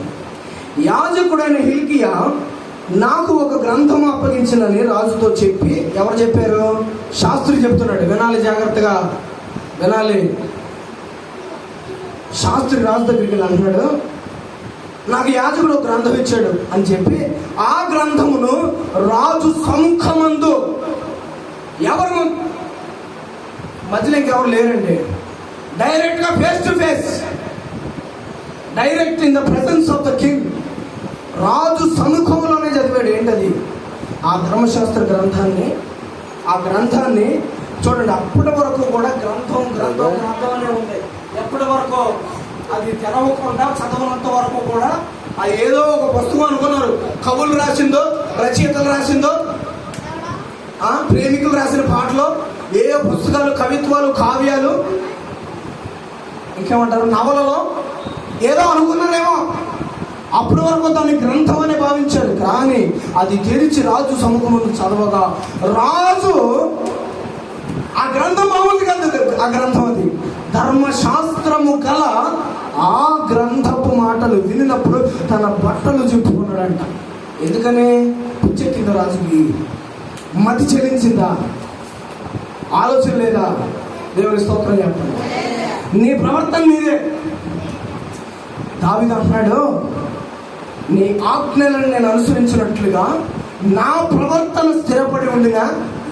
యాజకుడైన హిల్కియా నాకు ఒక గ్రంథం అప్పగించినని రాజుతో చెప్పి, ఎవరు చెప్పారు? శాస్త్రి చెప్తున్నాడు. వినాలి, జాగ్రత్తగా వినాలి. శాస్త్రి రాజు దగ్గరికి వెళ్ళి అంటున్నాడు, నాకు యాజకుడు ఒక గ్రంథం ఇచ్చాడు అని చెప్పి ఆ గ్రంథమును రాజు సముఖమందు, ఎవరు మధ్యలో ఇంకెవరు లేరండి, డైరెక్ట్గా face to face, direct in the presence of the king, రాజు సముఖంలోనే చదివాడు. ఏంటది? ఆ ధర్మశాస్త్ర గ్రంథాన్ని చూడండి. అప్పటి వరకు కూడా గ్రంథం అనే ఉంది. ఎప్పటి వరకు అది తెరవకుండా చదవనంత వరకు కూడా అది ఏదో ఒక పుస్తకం అనుకున్నారు. కవులు రాసిందో, రచయితలు రాసిందో, ప్రేమికులు రాసిన పాటలు, ఏ పుస్తకాలు, కవిత్వాలు, కావ్యాలు, ఇంకేమంటారు, నవలలో ఏదో అనుకున్నారేమో. అప్పటి వరకు దాన్ని గ్రంథం అని భావించారు. కానీ అది తెరిచి రాజు సముఖమును చదవగా రాజు ఆ గ్రంథం మామూలు కాదు. ఆ గ్రంథం అది ధర్మశాస్త్రము గల ఆ గ్రంథపు మాటలు వినినప్పుడు తన బట్టలు చింపుకున్నాడంట. ఎందుకని? పిచ్చెక్కిందా రాజుకి? మతి చెల్లించిందా? ఆలోచన లేదా? దేవుని స్తోత్రం చెప్పండి. నీ ప్రవర్తన నీదే. దావీదు అంటున్నాడు, నీ ఆజ్ఞలను నేను అనుసరించినట్లుగా నా ప్రవర్తన స్థిరపడి ఉండినా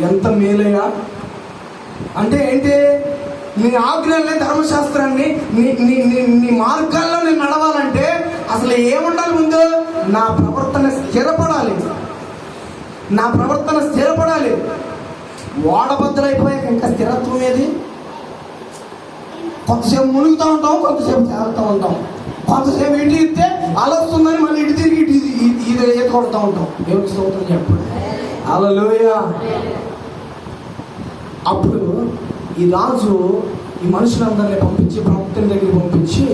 ఎంత మేలయ్యా. అంటే ఏంటి? నీ ఆజ్ఞల్ని, ధర్మశాస్త్రాన్ని, నీ మార్గాల్లో నేను నడవాలంటే అసలు ఏముండాలి? ముందు నా ప్రవర్తన స్థిరపడాలి. నా ప్రవర్తన స్థిరపడాలి. ఓడబద్దలైపోయాక ఇంకా స్థిరత్వం ఏది? కొంతసేపు మునుగుతూ ఉంటాం, కొంతసేపు తేలుతూ ఉంటాం, కొంతసేపు ఇటు ఇస్తే అలొస్తుందని మళ్ళీ ఇటు తిరిగి ఇది కొడుతూ ఉంటాం. దేవుని స్తోత్రం చెప్పండి. హల్లెలూయా. అప్పుడు ఈ రాజు ఈ మనుషులందరినీ పంపించి, ప్రవక్తని దగ్గర పంపించి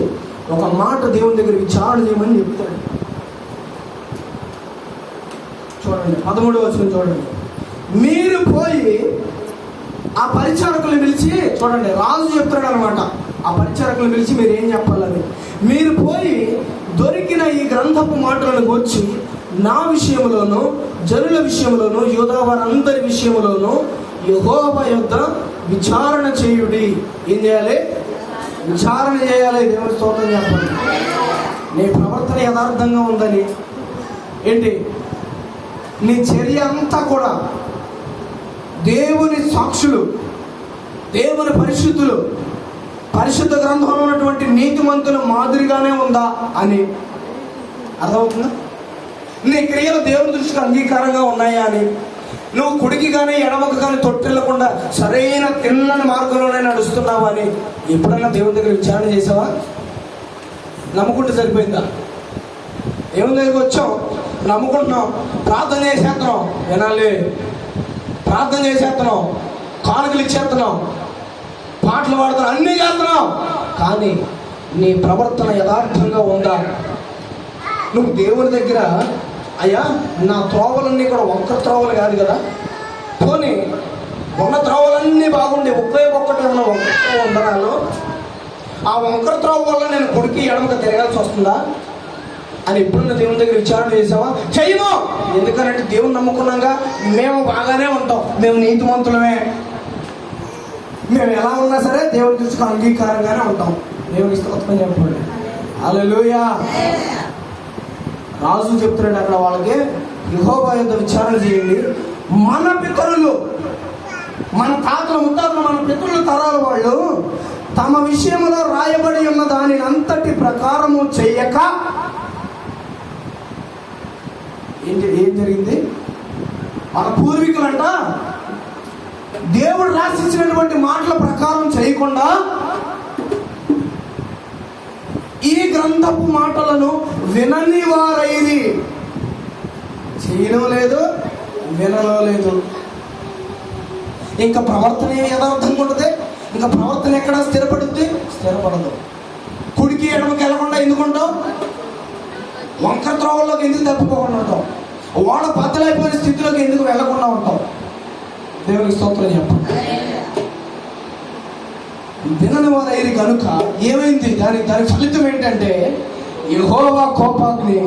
ఒక మాట దేవుని దగ్గర విచారణ చేయమని చెప్తాడు. చూడండి 13వ వచనం చూడండి. మీరు పోయి ఆ పరిచారకులు పిలిచి, చూడండి రాజు చెప్తాడు అనమాట, ఆ పరిచారకులు పిలిచి మీరు ఏం చెప్పాలని, మీరు పోయి దొరికిన ఈ గ్రంథపు మాటలను వచ్చి నా విషయంలోనూ, జనుల విషయంలోనూ, యూదా వారందరి విషయంలోనూ యెహోవా యొద్ద విచారణ చేయుడి. ఏం చేయాలి? విచారణ చేయాలి. దేవుని స్తోత్రం చెప్పండి. నీ ప్రవర్తన యథార్థంగా ఉందని, ఏంటి నీ చర్య అంతా కూడా దేవుని సాక్షులు, దేవుని పరిశుద్ధులు, పరిశుద్ధ గ్రంథంలో ఉన్నటువంటి నీతిమంతుల మాదిరిగానే ఉందా అని అర్థమవుతుందా? నీ క్రియలు దేవుని దృష్టికి అంగీకారంగా ఉన్నాయా అని, నువ్వు కుడికి కానీ ఎడమకు కానీ తొట్టెళ్లకుండా సరైన తిన్నని మార్గంలోనే నడుస్తున్నావా అని ఎప్పుడైనా దేవుని దగ్గర విచారణ చేసావా? నమ్ముకుంటే సరిపోయిందా? దేవుని దగ్గరికి వచ్చాం, నమ్ముకుంటున్నాం, ప్రార్థన చేసేస్తున్నాం, వినాలి, ప్రార్థన చేసేస్తున్నాం, కానుకలు ఇచ్చేస్తున్నాం, పాటలు పాడుతున్నాం, అన్నీ చేస్తున్నాం, కానీ నీ ప్రవర్తన యథార్థంగా ఉందా? నువ్వు దేవుని దగ్గర అయ్యా నా త్రోవలన్నీ కూడా వంకర త్రోవలు కాదు కదా, పోనీ ఉన్న త్రోవలన్నీ బాగుండి ఒక్కటి ఉన్న వంకర త్రోవ ఉండరాలు, ఆ వంకర త్రోవ వల్ల నేను కుడికి ఎడమకు తిరగాల్సి వస్తుందా అని ఎప్పుడున్న దేవుని దగ్గర విచారణ చేసావా? చెయ్యము. ఎందుకనంటే దేవుని నమ్ముకున్నాగా మేము బాగానే ఉంటాం, మేము నీతిమంతులమే, మేము ఎలా ఉన్నా సరే దేవుని దృష్టికి అంగీకారంగానే ఉంటాం. దేవుని స్తోత్రం చెప్పండి. హల్లెలూయా. రాజు చెప్తున్నాడు అక్కడ వాళ్ళకి, యెహోవా యందు విచారణ చేయండి. మన పితరులు, మన తాతల ముత్తాతలు, మన పితరుల తరాల వాళ్ళు తమ విషయంలో రాయబడి ఉన్న దాని అంతటి ప్రకారము చెయ్యక ఏం జరిగింది? మన పూర్వీకులంట దేవుడు రాసిచ్చినటువంటి మాటల ప్రకారం చేయకుండా ఈ గ్రంథపు మాటలను వినని వారైది. చేయడం లేదు, వినడం లేదు. ఇంకా ప్రవర్తన యథార్థంగా ఉంటుంది, ఇంకా ప్రవర్తన ఎక్కడ స్థిరపడుద్ది? స్థిరపడదు. కుడికి ఎడమకి వెళ్ళకుండా ఎందుకుంటాం? వంకర త్రోవల్లోకి ఎందుకు తప్పిపోకుండా ఉంటాం? వాడ బద్దలైపోయిన స్థితిలోకి ఎందుకు వెళ్ళకుండా ఉంటాం? దేవునికి స్తోత్రం చెప్పండి. వినని వారైది కనుక ఏమైంది? దాని ఫలితం ఏంటంటే యెహోవా కోపాగ్ని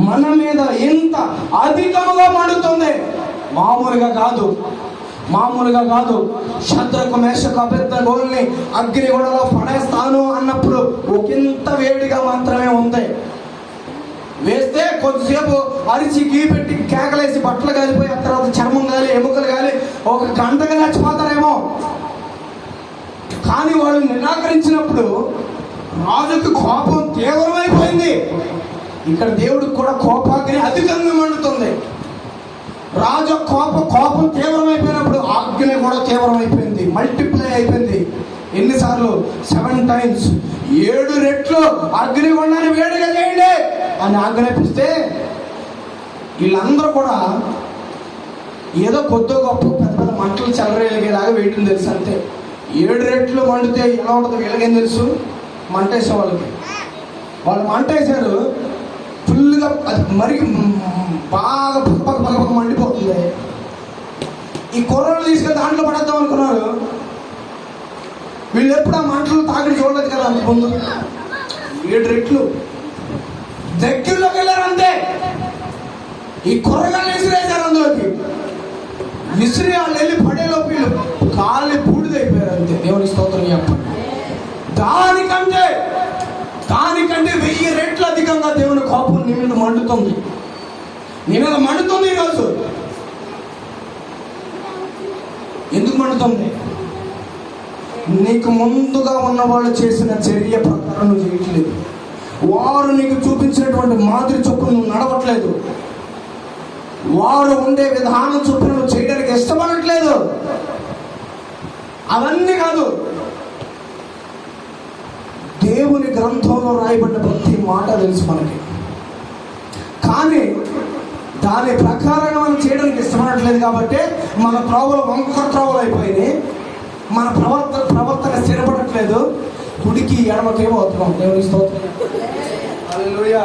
మన మీద ఎంత అధికముగా మండుతుంది. మామూలుగా కాదు. శద్రకు మేషకు అబేద్నెగోల్ని అగ్నిగుండంలో పడేస్తాను అన్నప్పుడు ఒకంత వేడిగా మాత్రమే ఉంది. వేస్తే కొద్దిసేపు అరిచి గీపెట్టి కేకలేసి బట్టలు కాలిపోయి ఆ తర్వాత చర్మం కాలి ఎముకలు కాలి ఒక గంటగా చచ్చిపోతారేమో. కానీ వాళ్ళు నిరాకరించినప్పుడు రాజుకి కోపం తీవ్రమైపోయింది. ఇక్కడ దేవుడికి కూడా కోపాగ్ని అధికంగా మండుతుంది. రాజు కోపం తీవ్రమైపోయినప్పుడు ఆజ్ఞ కూడా తీవ్రమైపోయింది, మల్టిప్లై అయిపోయింది. ఎన్నిసార్లు? 7 times, 7 రెట్లు అగ్నిగుండాన్ని వేడిగా చేయండి అని ఆజ్ఞాపిస్తే వీళ్ళందరూ కూడా ఏదో కొద్దో గొప్ప పెద్ద మంటలు చెలరేగేలాగా వేయటం తెలుసు అంతే. 7 రెట్లు మండితే ఎలా ఉంటుందో వీళ్ళకేం తెలుసు? మంటేసే వాళ్ళు మంటేశారు, ఫుల్గా అది మరికి బాగా పక్క మండిపోతుంది. ఈ కుర్రలు తీసుకెళ్ళి దాంట్లో పడేద్దాం అనుకున్నారు. వీళ్ళు ఎప్పుడు ఆ మంటలు తాగిడి చూడలేదు కదా అంతకుముందు. 7 రెట్లు దగ్గరలోకి వెళ్ళారు అంతే. ఈ కుర్రగాళ్ళు విసిరేశారు అందులోకి. విసిరి వాళ్ళు వెళ్ళి పడేలోపు వీళ్ళు కాళ్ళు బూడిదైపోయారు అంతే. దేవుని స్తోత్రం చెప్పండి. దానికంటే 1000 రెట్లు అధికంగా దేవుని కోపం నీ మీద మండుతుంది. ఈరోజు ఎందుకు మండుతుంది? నీకు ముందుగా ఉన్న వాళ్ళు చేసిన చర్య ప్రకారం నువ్వు చేయట్లేదు. వారు నీకు చూపించినటువంటి మాదిరి చొప్పున నువ్వు నడవట్లేదు. వారు ఉండే విధానం చొప్పున నువ్వు చేయడానికి ఇష్టపడట్లేదు. అవన్నీ కాదు, దేవుని గ్రంథంలో రాయబడిన ప్రతి మాట తెలుసు మనకి. కానీ దాని ప్రకారంగా మనం చేయడానికి ఇష్టపడట్లేదు కాబట్టి మన త్రోవలు వంకర త్రోవలు అయిపోయినాయి. మన ప్రవర్తన స్థిరపడట్లేదు. కుడికి ఎడమకేమో అవుతున్నాం. దేవుని స్తోత్రం. హల్లెలూయా.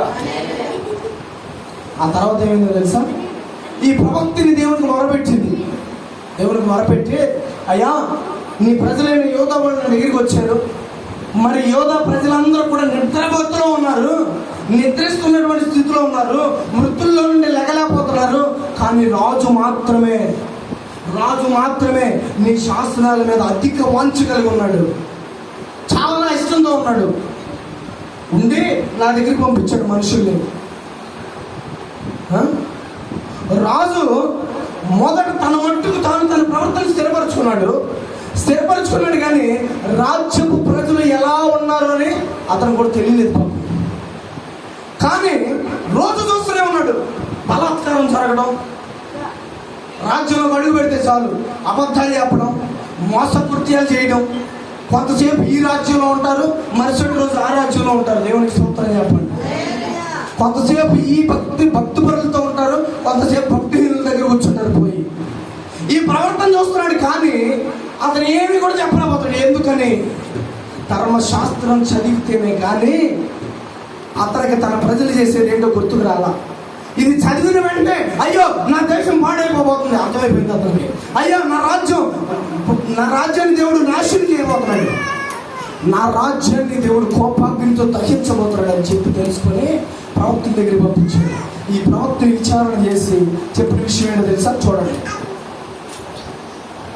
ఆ తర్వాత ఏమైందో తెలుసా? ఈ ప్రవక్తిని దేవునికి మొరపెట్టి అయ్యా నీ ప్రజలైన యోధా వాళ్ళు నా దగ్గరికి వచ్చారు. మరి యోధా ప్రజలందరూ కూడా నిద్రపోతూ ఉన్నారు, నిద్రిస్తున్నటువంటి స్థితిలో ఉన్నారు, మృతుల్లో నుండి లెగలేకపోతున్నారు. కానీ రాజు మాత్రమే నీ శాసనాల మీద అధిక వాంఛ కలిగి ఉన్నాడు, చాలా ఇష్టంతో ఉన్నాడు. ఉండి నా దగ్గరికి పంపించాడు మనుషుల్ని. రాజు మొదట తన మట్టుకు తన ప్రవర్తన స్థిరపరచుకున్నాడు కానీ రాజ్యపు ప్రజలు ఎలా ఉన్నారు అని అతను కూడా తెలియలేదు. కానీ రోజు చూస్తూనే ఉన్నాడు బలాత్కారం జరగడం, రాజ్యంలో అడుగు పెడితే చాలు అబద్ధాలు చెప్పడం, మోసకృత్యాలు చేయడం. కొంతసేపు ఈ రాజ్యంలో ఉంటారు, మరుసటి రోజు ఆ రాజ్యంలో ఉంటారు. దేవునికి స్తోత్రం చెప్పండి. కొంతసేపు ఈ భక్తి పరులతో ఉంటారు, కొంతసేపు భక్తిహీనుల దగ్గర కూర్చుంటారు పోయి. ఈ ప్రవర్తన చూస్తున్నాడు కానీ అతను ఏమి కూడా చెప్పలేకపోతాడు. ఎందుకని? ధర్మశాస్త్రం చదివితేనే కానీ అతనికి తన ప్రజలు చేసేది ఏంటో గుర్తుకు రాలా. ఇది చదివిన వెంటనే అయ్యో నా దేశం పాడైపోబోతుంది అర్థమైపోయింది అతనికి. అయ్యో నా రాజ్యాన్ని దేవుడు నాశనం చేయబోతున్నాడు, నా రాజ్యాన్ని దేవుడు కోపాగ్నితో దహించబోతున్నాడు అని చెప్పి తెలుసుకొని ప్రవక్తల దగ్గరికి పంపించాడు. ఈ ప్రవక్త విచారణ చేసి చెప్పిన విషయం ఏంటో తెలుసా? చూడండి,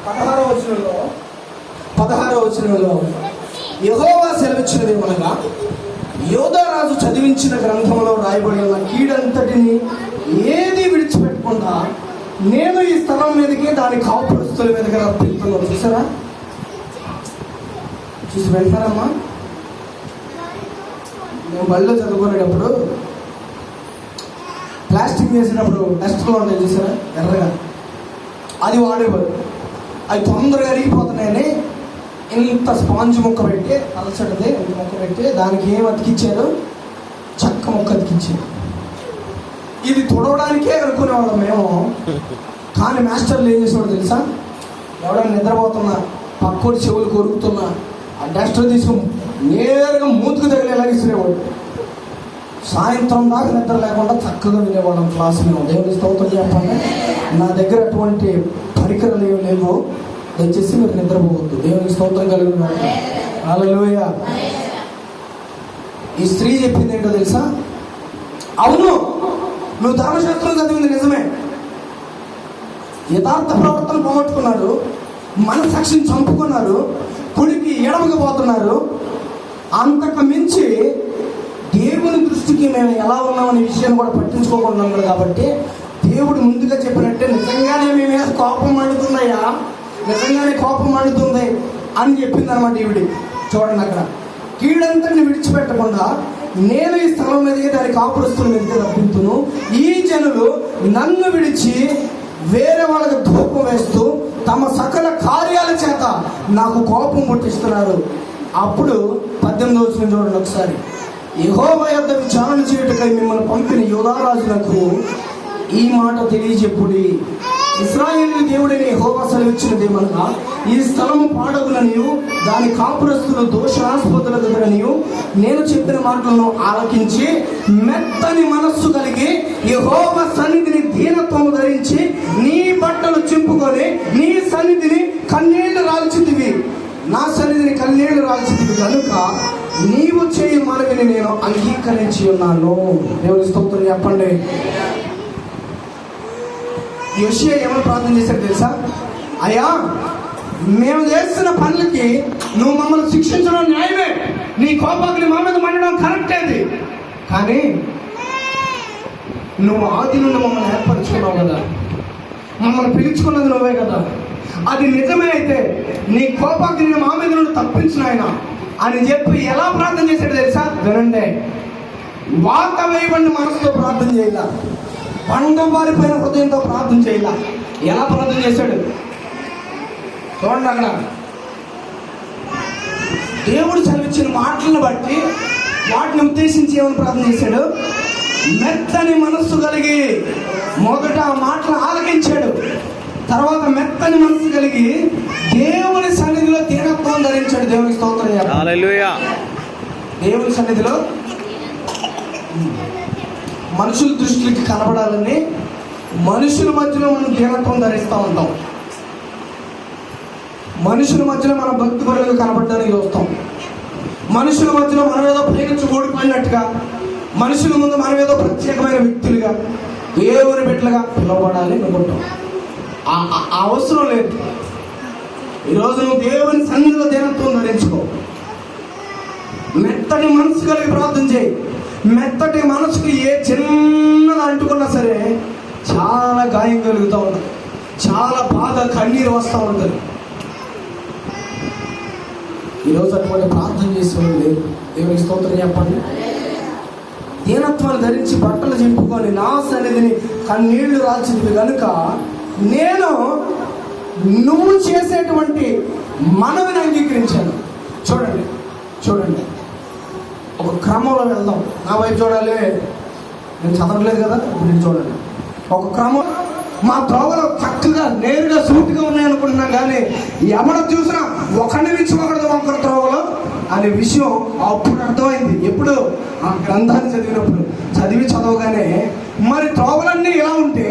16వ వచనంలో యెహోవా సెలవిచ్చినది ఏమనగా, యోధారాజు చదివించిన గ్రంథంలో రాయబడి ఉన్న కీడంతటిని ఏది విడిచిపెట్టకుండా నేను ఈ స్థలం మీదకి దాని కాపురస్తుల మీదకి రప్పిస్తున్నాను. చూసారా? చూసి వెళ్తారమ్మా. మేము బడిలో చదువుకునేటప్పుడు ప్లాస్టిక్ వేసినప్పుడు డస్ట్లో ఉంటాయి చూసారా ఎర్రగా, అది వాడేవారు. అవి తొందరగా అరిగిపోతున్నాయని ఇంత స్పాంజ్ ముక్క పెట్టి అలసటది ఇంత ముక్క పెట్టి దానికి ఏం అతికిచ్చారు? చెక్క ముక్క అతికిచ్చారు. ఇది తుడవడానికే అనుకునేవాళ్ళం మేము. కానీ మాస్టర్లు ఏం చేసేవాడు తెలుసా? ఎవడైనా నిద్రపోతున్నా, పక్కోటి చెవులు కొరుకుతున్నా ఆ డస్టర్ తీసుకుని నేరుగా మూతుకు తగిలేలాగా ఇసిరేవాడు. సాయంత్రం దాకా నిద్ర లేకుండా చక్కగా వినేవాళ్ళం క్లాస్ మేము. దేవుని స్తోత్రం చెప్పండి. నా దగ్గర అటువంటి పరికరాలు ఏమి లేవు, దయచేసి మీరు నిద్రపోవద్దు. దేవునికి స్తోత్రం కలిగిన హల్లెలూయా. ఈ స్త్రీ చెప్పింది ఏంటో తెలుసా? అవును, నువ్వు ధర్మశాస్త్రం చదివింది నిజమే, యథార్థ ప్రవర్తన పోగొట్టుకున్నారు, మనసాక్షిని చంపుకున్నారు, కుడికి ఎడమకి పోతున్నారు. అంతకు మించి దేవుని దృష్టికి మేము ఎలా ఉన్నామనే విషయాన్ని కూడా పట్టించుకోకుండా ఉన్నాడు. కాబట్టి దేవుడు ముందుగా చెప్పినట్టే నిజంగానే మేము కోపం మండుతుందయ్యా, నిజంగానే కోపం మండుతుంది అని చెప్పింది అనమాట ఈవిడి. చూడండి, అక్కడ కీడంతటిని విడిచిపెట్టకుండా నేను ఈ స్థలం మీదకి దాని కాపురస్తుల మీదకి రప్పించును. ఈ జనులు నన్ను విడిచి వేరే వాళ్ళకి ధూపం వేస్తూ తమ సకల కార్యాల చేత నాకు కోపం పుట్టిస్తున్నారు. అప్పుడు 18వ వచనం చూడండి ఒకసారి. యెహోవా యొద్ద విచారణ చేయుటకై మిమ్మల్ని పంపిన యోధారాజులకు ఈ మాట తెలియజెప్పుడి. ఇశ్రాయేలు దేవుడైన యెహోవా సెలవిచ్చినదేమనగా, ఈ స్థలము పాడగులనియు దాని కాపురస్తులు దోషాస్పదులనియు నేను చెప్పిన మాటలను ఆలకించి మెత్తని మనస్సు కలిగి యెహోవా సన్నిధిని దీనత్వము ధరించి నీ బట్టలు చింపుకొని నీ సన్నిధిని కన్నీళ్లు రాల్చితివి, నా సన్నిధిని కన్నీళ్లు రాల్చితివి కనుక నీవు చేయి మనవిని నేను అంగీకరించి ఉన్నాను. దేవుని స్తోత్రం చెప్పండి. యోషియా ఏమని ప్రార్థన చేశాడు తెలుసా? అయ్యా, మేము చేస్తున్న పనులకి నువ్వు మమ్మల్ని శిక్షించడం న్యాయమే, నీ కోపాగ్ని మా మీద మండడం కరెక్టేది. కానీ నువ్వు ఆది నుండి మమ్మల్ని ఏర్పరచుకున్నావు కదా, మమ్మల్ని పిలుచుకున్నది నువ్వే కదా, అది నిజమే అయితే నీ కోపాగ్ని మా మీద నుండి తప్పించిన ఆయన అని చెప్పి ఎలా ప్రార్థన చేశాడు తెలుసా? వినండి, వాత వేయబడిన మనసుతో ప్రార్థన చేయాల, బండబారిపోయిన హృదయంతో ప్రార్థన చేయాల. ఎలా ప్రార్థన చేశాడు చూడండి. అక్కడ దేవుడు చదివించిన మాటలను బట్టి వాటిని ఉద్దేశించి ఏమని ప్రార్థన చేశాడు? మెత్తని మనస్సు కలిగి. మొదట ఆ మాటలు ఆలకించాడు, తర్వాత మెత్తని మనస్సు కలిగి దేవుని సన్నిధిలో దీనత్వం ధరించాడు. దేవునికి స్తోత్రం. హల్లెలూయా. దేవుని సన్నిధిలో మనుషుల దృష్టికి కనబడాలని మనుషుల మధ్యలో మనం దీనత్వం ధరిస్తూ ఉంటాం. మనుషుల మధ్యలో మనం భక్తి పరులుగా కనబడడానికి చూస్తాం. మనుషుల మధ్యలో మనం ఏదో ప్రేమించి ఓడిపోయినట్టుగా, మనుషుల ముందు మనం ఏదో ప్రత్యేకమైన వ్యక్తులుగా, దేవుని బిడ్డలుగా పిలువబడాలి అనుకుంటాం. అవసరం లేదు. ఈరోజు నువ్వు దేవుని సన్నిధిలో దీనత్వం ధరించుకో. మెత్తటి మనసు కలిగి ప్రార్థన చేయి. మెత్తటి మనసుకు ఏ చిన్నది అంటుకున్నా సరే చాలా గాయం కలుగుతూ ఉంటుంది, చాలా బాధ, కన్నీరు వస్తూ ఉంటుంది. ఈరోజు అటువంటి ప్రార్థన చేసేవాళ్ళు లేదు. దేవునికి స్తోత్రం చెప్పండి. దీనత్వాన్ని ధరించి బట్టలు చింపుకొని నా సన్నిధిని కన్నీళ్లు రాల్చింది కనుక నేను నువ్వు చేసేటువంటి మనవిని అంగీకరించాను. చూడండి చూడండి, ఒక క్రమంలో వెళ్దాం. నా వైపు చూడాలి, నేను చదవట్లేదు కదా, ఇప్పుడు నేను చూడండి. ఒక క్రమం, మా త్రోవలు చక్కగా నేరుగా సూటిగా ఉన్నాయనుకుంటున్నాం, కానీ ఎవడ చూసినా ఒకరి నుంచి ఒకరి త్రోవలో అనే విషయం అప్పుడు అర్థమైంది. ఎప్పుడు? ఆ గ్రంథాన్ని చదవగానే మరి త్రోవలన్నీ ఇలా ఉంటే,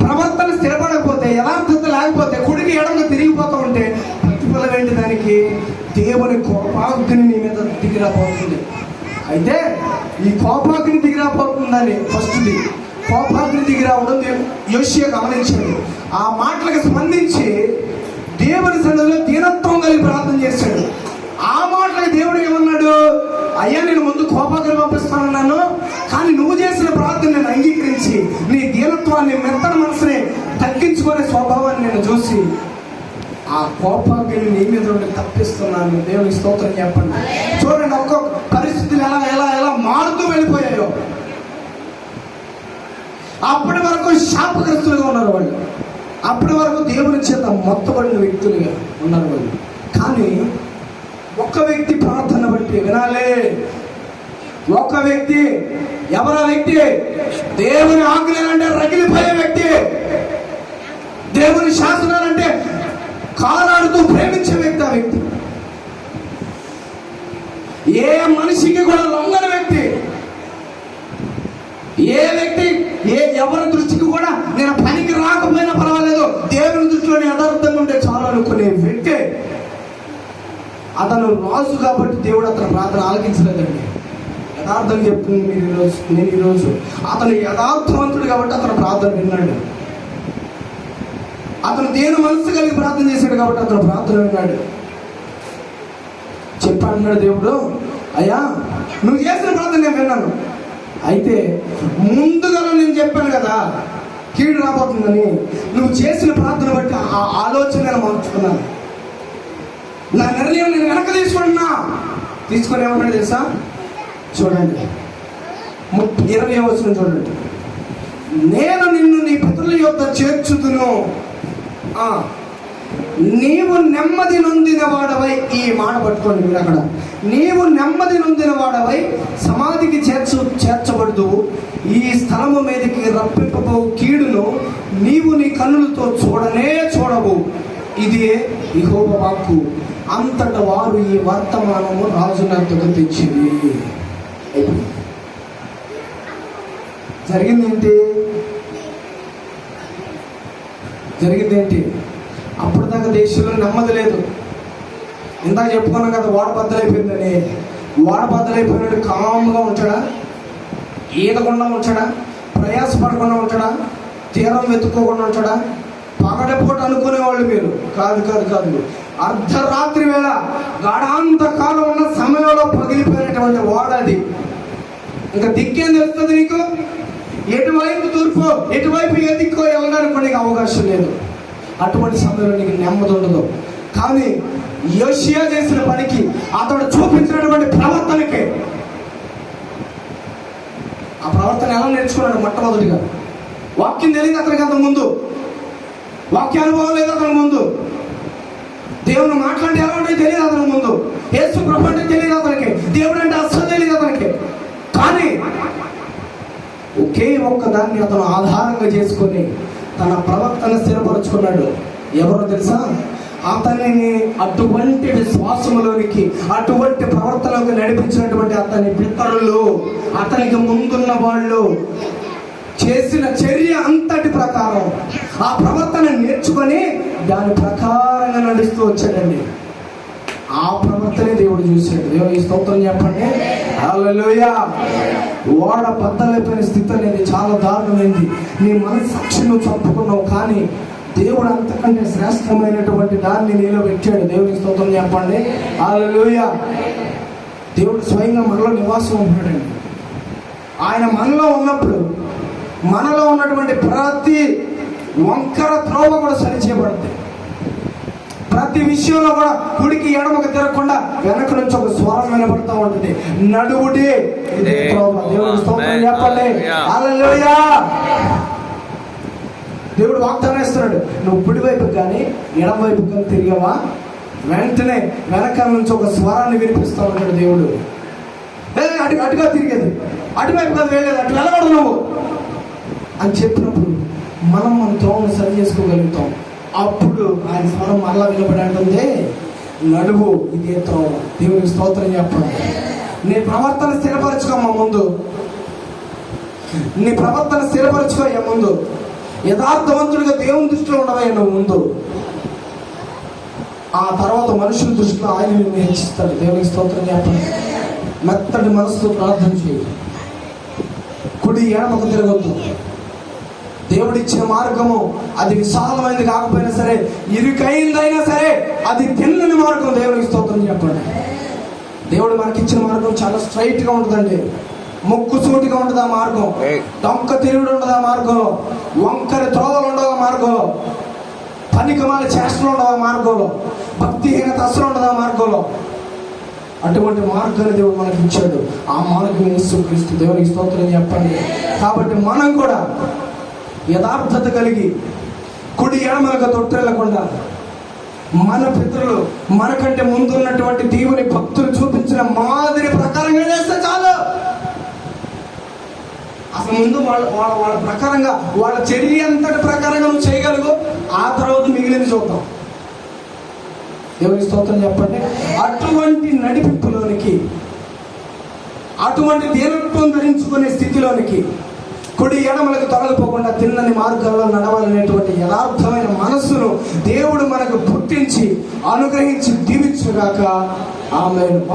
ప్రవర్తన స్థిరపడకపోతే, యథార్థత లేకపోతే, కుడికి ఎడమకు తిరిగిపోతూ ఉంటే ప్రతిఫలం ఏంటి? దానికి దేవుని కోపాగ్ని నీ మీద దిగిరాపోతుంది. అయితే ఈ కోపాగ్ని దిగిరాపోతుందని ఫస్ట్ది, కోపాగ్ని దిగిరావడం యోషియా గమనించాడు. ఆ మాటలకు స్పందించి దేవుని సన్నిధిలో దీనత్వం కలిగి ప్రార్థన చేశాడు. ఆ మాటలకు దేవుడు ఏమన్నాడు? అయ్యా, నేను ముందు కోపాగ్ని పంపిస్తానన్నాను, కానీ నువ్వు చేసిన ప్రార్థన నేను అంగీకరించి నీ దీనత్వాన్ని, మెత్తన మనసుని తగ్గించుకునే స్వభావాన్ని నేను చూసి ఆ కోపాగ్ని నీ మీద తప్పిస్తున్నాను. దేవుని స్తోత్రం చెప్పండి. చూడండి, ఒక్కొక్క పరిస్థితులు ఎలా ఎలా ఎలా మారుతూ వెళ్ళిపోయాయో. అప్పటి వరకు శాపగ్రస్తులుగా ఉన్నారు వాళ్ళు, అప్పటి వరకు దేవుని చేత మొత్తబడిన వ్యక్తులుగా ఉన్నారు వాళ్ళు. కానీ ఒక్క వ్యక్తి ప్రార్థన బట్టి వినాలే, ఒక్క వ్యక్తి, ఎవరా వ్యక్తి? దేవుని ఆజ్ఞలంటే రగిలిపోయే వ్యక్తి, దేవుని శాసనాలంటే కాలాడుతూ ప్రేమించే వ్యక్తి. ఆ వ్యక్తి ఏ మనిషికి కూడా లొంగని వ్యక్తి, ఏ వ్యక్తి ఎవరి దృష్టికి కూడా నేను పనికి రాకపోయినా పర్వాలేదు, దేవుని దృష్టిలో యథార్థంగా ఉంటే చాలు అనుకునే వ్యక్తి. అతను రాజు కాబట్టి దేవుడు అతను ప్రార్థన ఆలకించలేదండి. యథార్థం చెప్తుంది నేను ఈరోజు అతను యథార్థవంతుడు కాబట్టి అతను ప్రార్థన విన్నాడు. అతను దేని మనసు కలిగి ప్రార్థన చేశాడు కాబట్టి అతను ప్రార్థన విన్నాడు. చెప్పాడు దేవుడు, అయ్యా నువ్వు చేసిన ప్రార్థన నేను విన్నాను, అయితే ముందుగా నేను చెప్పాను కదా కీడు రాబోతుందని, నువ్వు చేసిన ప్రార్థన బట్టి ఆ ఆలోచన నేను మార్చుకున్నాను, నా నిర్ణయం నేను వెనక తీసుకొని ఏమన్నాడు తెలుసా? చూడండి 20వ వచనం చూడండి. నేను నిన్ను నీ పితరుల యొద్ద చేర్చుదును, నీవు నెమ్మది నొందిన వాడవై, ఈ మాట పట్టుకోండి మీరు అక్కడ, నీవు నెమ్మది నొందిన వాడవై సమాధికి చేర్చబడదు, ఈ స్థలము మీదకి రప్పింపబో కీడును నీవు నీ కన్నులతో చూడవు, ఇది యెహోవా వాక్కు. అంతట వారు ఈ వర్తమానము రాజునకు తెచ్చింది. జరిగిందేంటి? అప్పటిదాకా దేశంలో నెమ్మది లేదు. ఇందాక చెప్పుకున్నాం కదా, ఓడ బద్దలైపోయిందని. ఓడ బద్దలైపోయినట్టు కామ్గా ఉంటాడా? ఈదకుండా ఉంటాడా? ప్రయాసపడకుండా ఉంటాడా? తీరం వెతుక్కోకుండా ఉంటాడా? పగడపూట అనుకునేవాళ్ళు మీరు కాదు. అర్ధరాత్రి వేళ గాఢాంతకాలం ఉన్న సమయంలో పగిలిపోయినటువంటి ఓడ అది. ఇంకా దిక్కేం తెలుస్తుంది నీకు? ఎటువైపు తూర్పు, ఎటువైపు ఏ దిక్కో వెళ్ళడానికి కూడా నీకు అవకాశం లేదు. అటువంటి సమయంలో నీకు నెమ్మది ఉండదు. కానీ యోషియా చేసిన పనికి, అతడు చూపించినటువంటి ప్రవర్తనకి, ఆ ప్రవర్తన ఎలా నేర్చుకున్నాడు? మొట్టమొదటిగా వాక్యం తెలియదు అతనికి, అంతకు ముందు వాక్య అనుభవం లేదు అతనికి ముందు, దేవుని మాట్లాడితే ఎలా ఉంటే తెలియదు అతనికి ముందు, యేసు ప్రభు అంటే తెలియదు అతనికి, దేవుడు అంటే అస్సలు తెలియదు అతనికి. కానీ ఒకే ఒక్క దాన్ని అతను ఆధారంగా చేసుకొని తన ప్రవర్తన స్థిరపరుచుకున్నాడు. ఎవరో తెలుసా? అతనిని అటువంటి విశ్వాసములోనికి, అటువంటి ప్రవర్తనకు నడిపించినటువంటి అతని పితరులు, అతనికి ముందున్న వాళ్ళు చేసిన చర్య అంతటి ప్రకారం ఆ ప్రవర్తన నేర్చుకొని దాని ప్రకారంగా నడుస్తూ వచ్చాడండి. ఆ ప్రవర్తనే దేవుడు చూశాడు. దేవుని స్తోత్రం చెప్పండి. హల్లెలూయా. ఓడ బద్దలైపోయిన స్థితి అనేది చాలా దారుణమైంది. నీ మనస్సాక్షిని చంపుకున్నావు, కానీ దేవుడు అంతకంటే శ్రేష్టమైనటువంటి దాన్ని నీలో పెట్టాడు. దేవుని స్తోత్రం చెప్పండి. హల్లెలూయా. దేవుడు స్వయంగా మనలో నివాసం ఉంటున్నాడండి. ఆయన మనలో ఉన్నప్పుడు మనలో ఉన్నటువంటి ప్రతి వంకర త్రోవ కూడా సరి చేయబడుతుంది. ప్రతి విషయంలో కూడా కుడికి ఎడమకు తిరగకుండా వెనక నుంచి ఒక స్వరం వినబడుతూ ఉంటుంది. నడువుడి దేవుడు స్తోత్రం చెప్పండి. హల్లెలూయా. దేవుడు వాగ్దానం ఇస్తున్నాడు, నువ్వు కుడి వైపుకి కానీ ఎడమ వైపుకి కానీ తిరిగావా, వెంటనే వెనక నుంచి ఒక స్వరాన్ని వినిపిస్తూ ఉంటాడు దేవుడు. అటుగా తిరిగేది, అటువైపు కాదు వెళ్ళేది, అటు వెళ్ళకూడదు నువ్వు అని చెప్పినప్పుడు మనం మన త్రోవను సరి చేసుకోగలుగుతాం. అప్పుడు ఆయన స్వరం మరలా వినబడి అంటుంది, నడువు ఇదే త్రోవ. దేవునికి స్తోత్రం చెప్పండి. నీ ప్రవర్తన స్థిరపరచుకోమ్మా ముందు. నీ ప్రవర్తన స్థిరపరచుకోయ్యా ముందు. యథార్థవంతుడిగా దేవుని దృష్టిలో ఉండవయ్యా నువ్వు ముందు. ఆ తర్వాత మనుషుల దృష్టిలో ఆయన నిన్ను హెచ్చిస్తాడు. దేవునికి స్తోత్రం చెప్పండి. మెత్తటి మనసుతో ప్రార్థన చేయి. కుడి ఎడమకు తిరగొద్దు. దేవుడిచ్చిన మార్గము అది విశాలమైనది కాకపోయినా సరే, ఇరుకైందైనా సరే అది తిన్నని మార్గం. దేవునికి స్తోత్రం చెప్పండి. దేవుడు మనకిచ్చిన మార్గం చాలా స్ట్రైట్ గా ఉంటుందండి. ముక్కు సూటిగా ఉండదు ఆ మార్గం. డొంక తిరుగుడు ఉండదు ఆ మార్గంలో. వంకర త్రోవలు ఉండవు ఆ మార్గంలో. పనికిమాల చేష్టలు ఉండవు ఆ మార్గంలో. భక్తిహీనత అసలు ఉండదు ఆ మార్గంలో. అటువంటి మార్గాన్ని దేవుడు మనకి ఇచ్చాడు. ఆ మార్గం యేసుక్రీస్తు. దేవునికి స్తోత్రం చెప్పండి. కాబట్టి మనం కూడా యథార్థత కలిగి కుడి ఎడమలకు తొట్టెళ్ళకుండా మన పితరులు మనకంటే ముందున్నటువంటి దేవుని భక్తులు చూపించిన మాదిరి ప్రకారంగా చేస్తే చాలు. అసలు ముందు వాళ్ళ ప్రకారంగా, వాళ్ళ చర్య అంతటి ప్రకారంగా నువ్వు చేయగలుగు. ఆ తర్వాత మిగిలింది చూద్దాం. దేవుని స్తోత్రం చెప్పండి. అటువంటి నడిపింపులోనికి, అటువంటి దీనత్వం ధరించుకునే స్థితిలోనికి, కుడి ఎడమలకు తొలగిపోకుండా తిన్నని మార్గాల్లో నడవాలనేటువంటి యథార్థమైన మనస్సును దేవుడు మనకు పుట్టించి అనుగ్రహించి దీవించుగాక. ఆమేన్.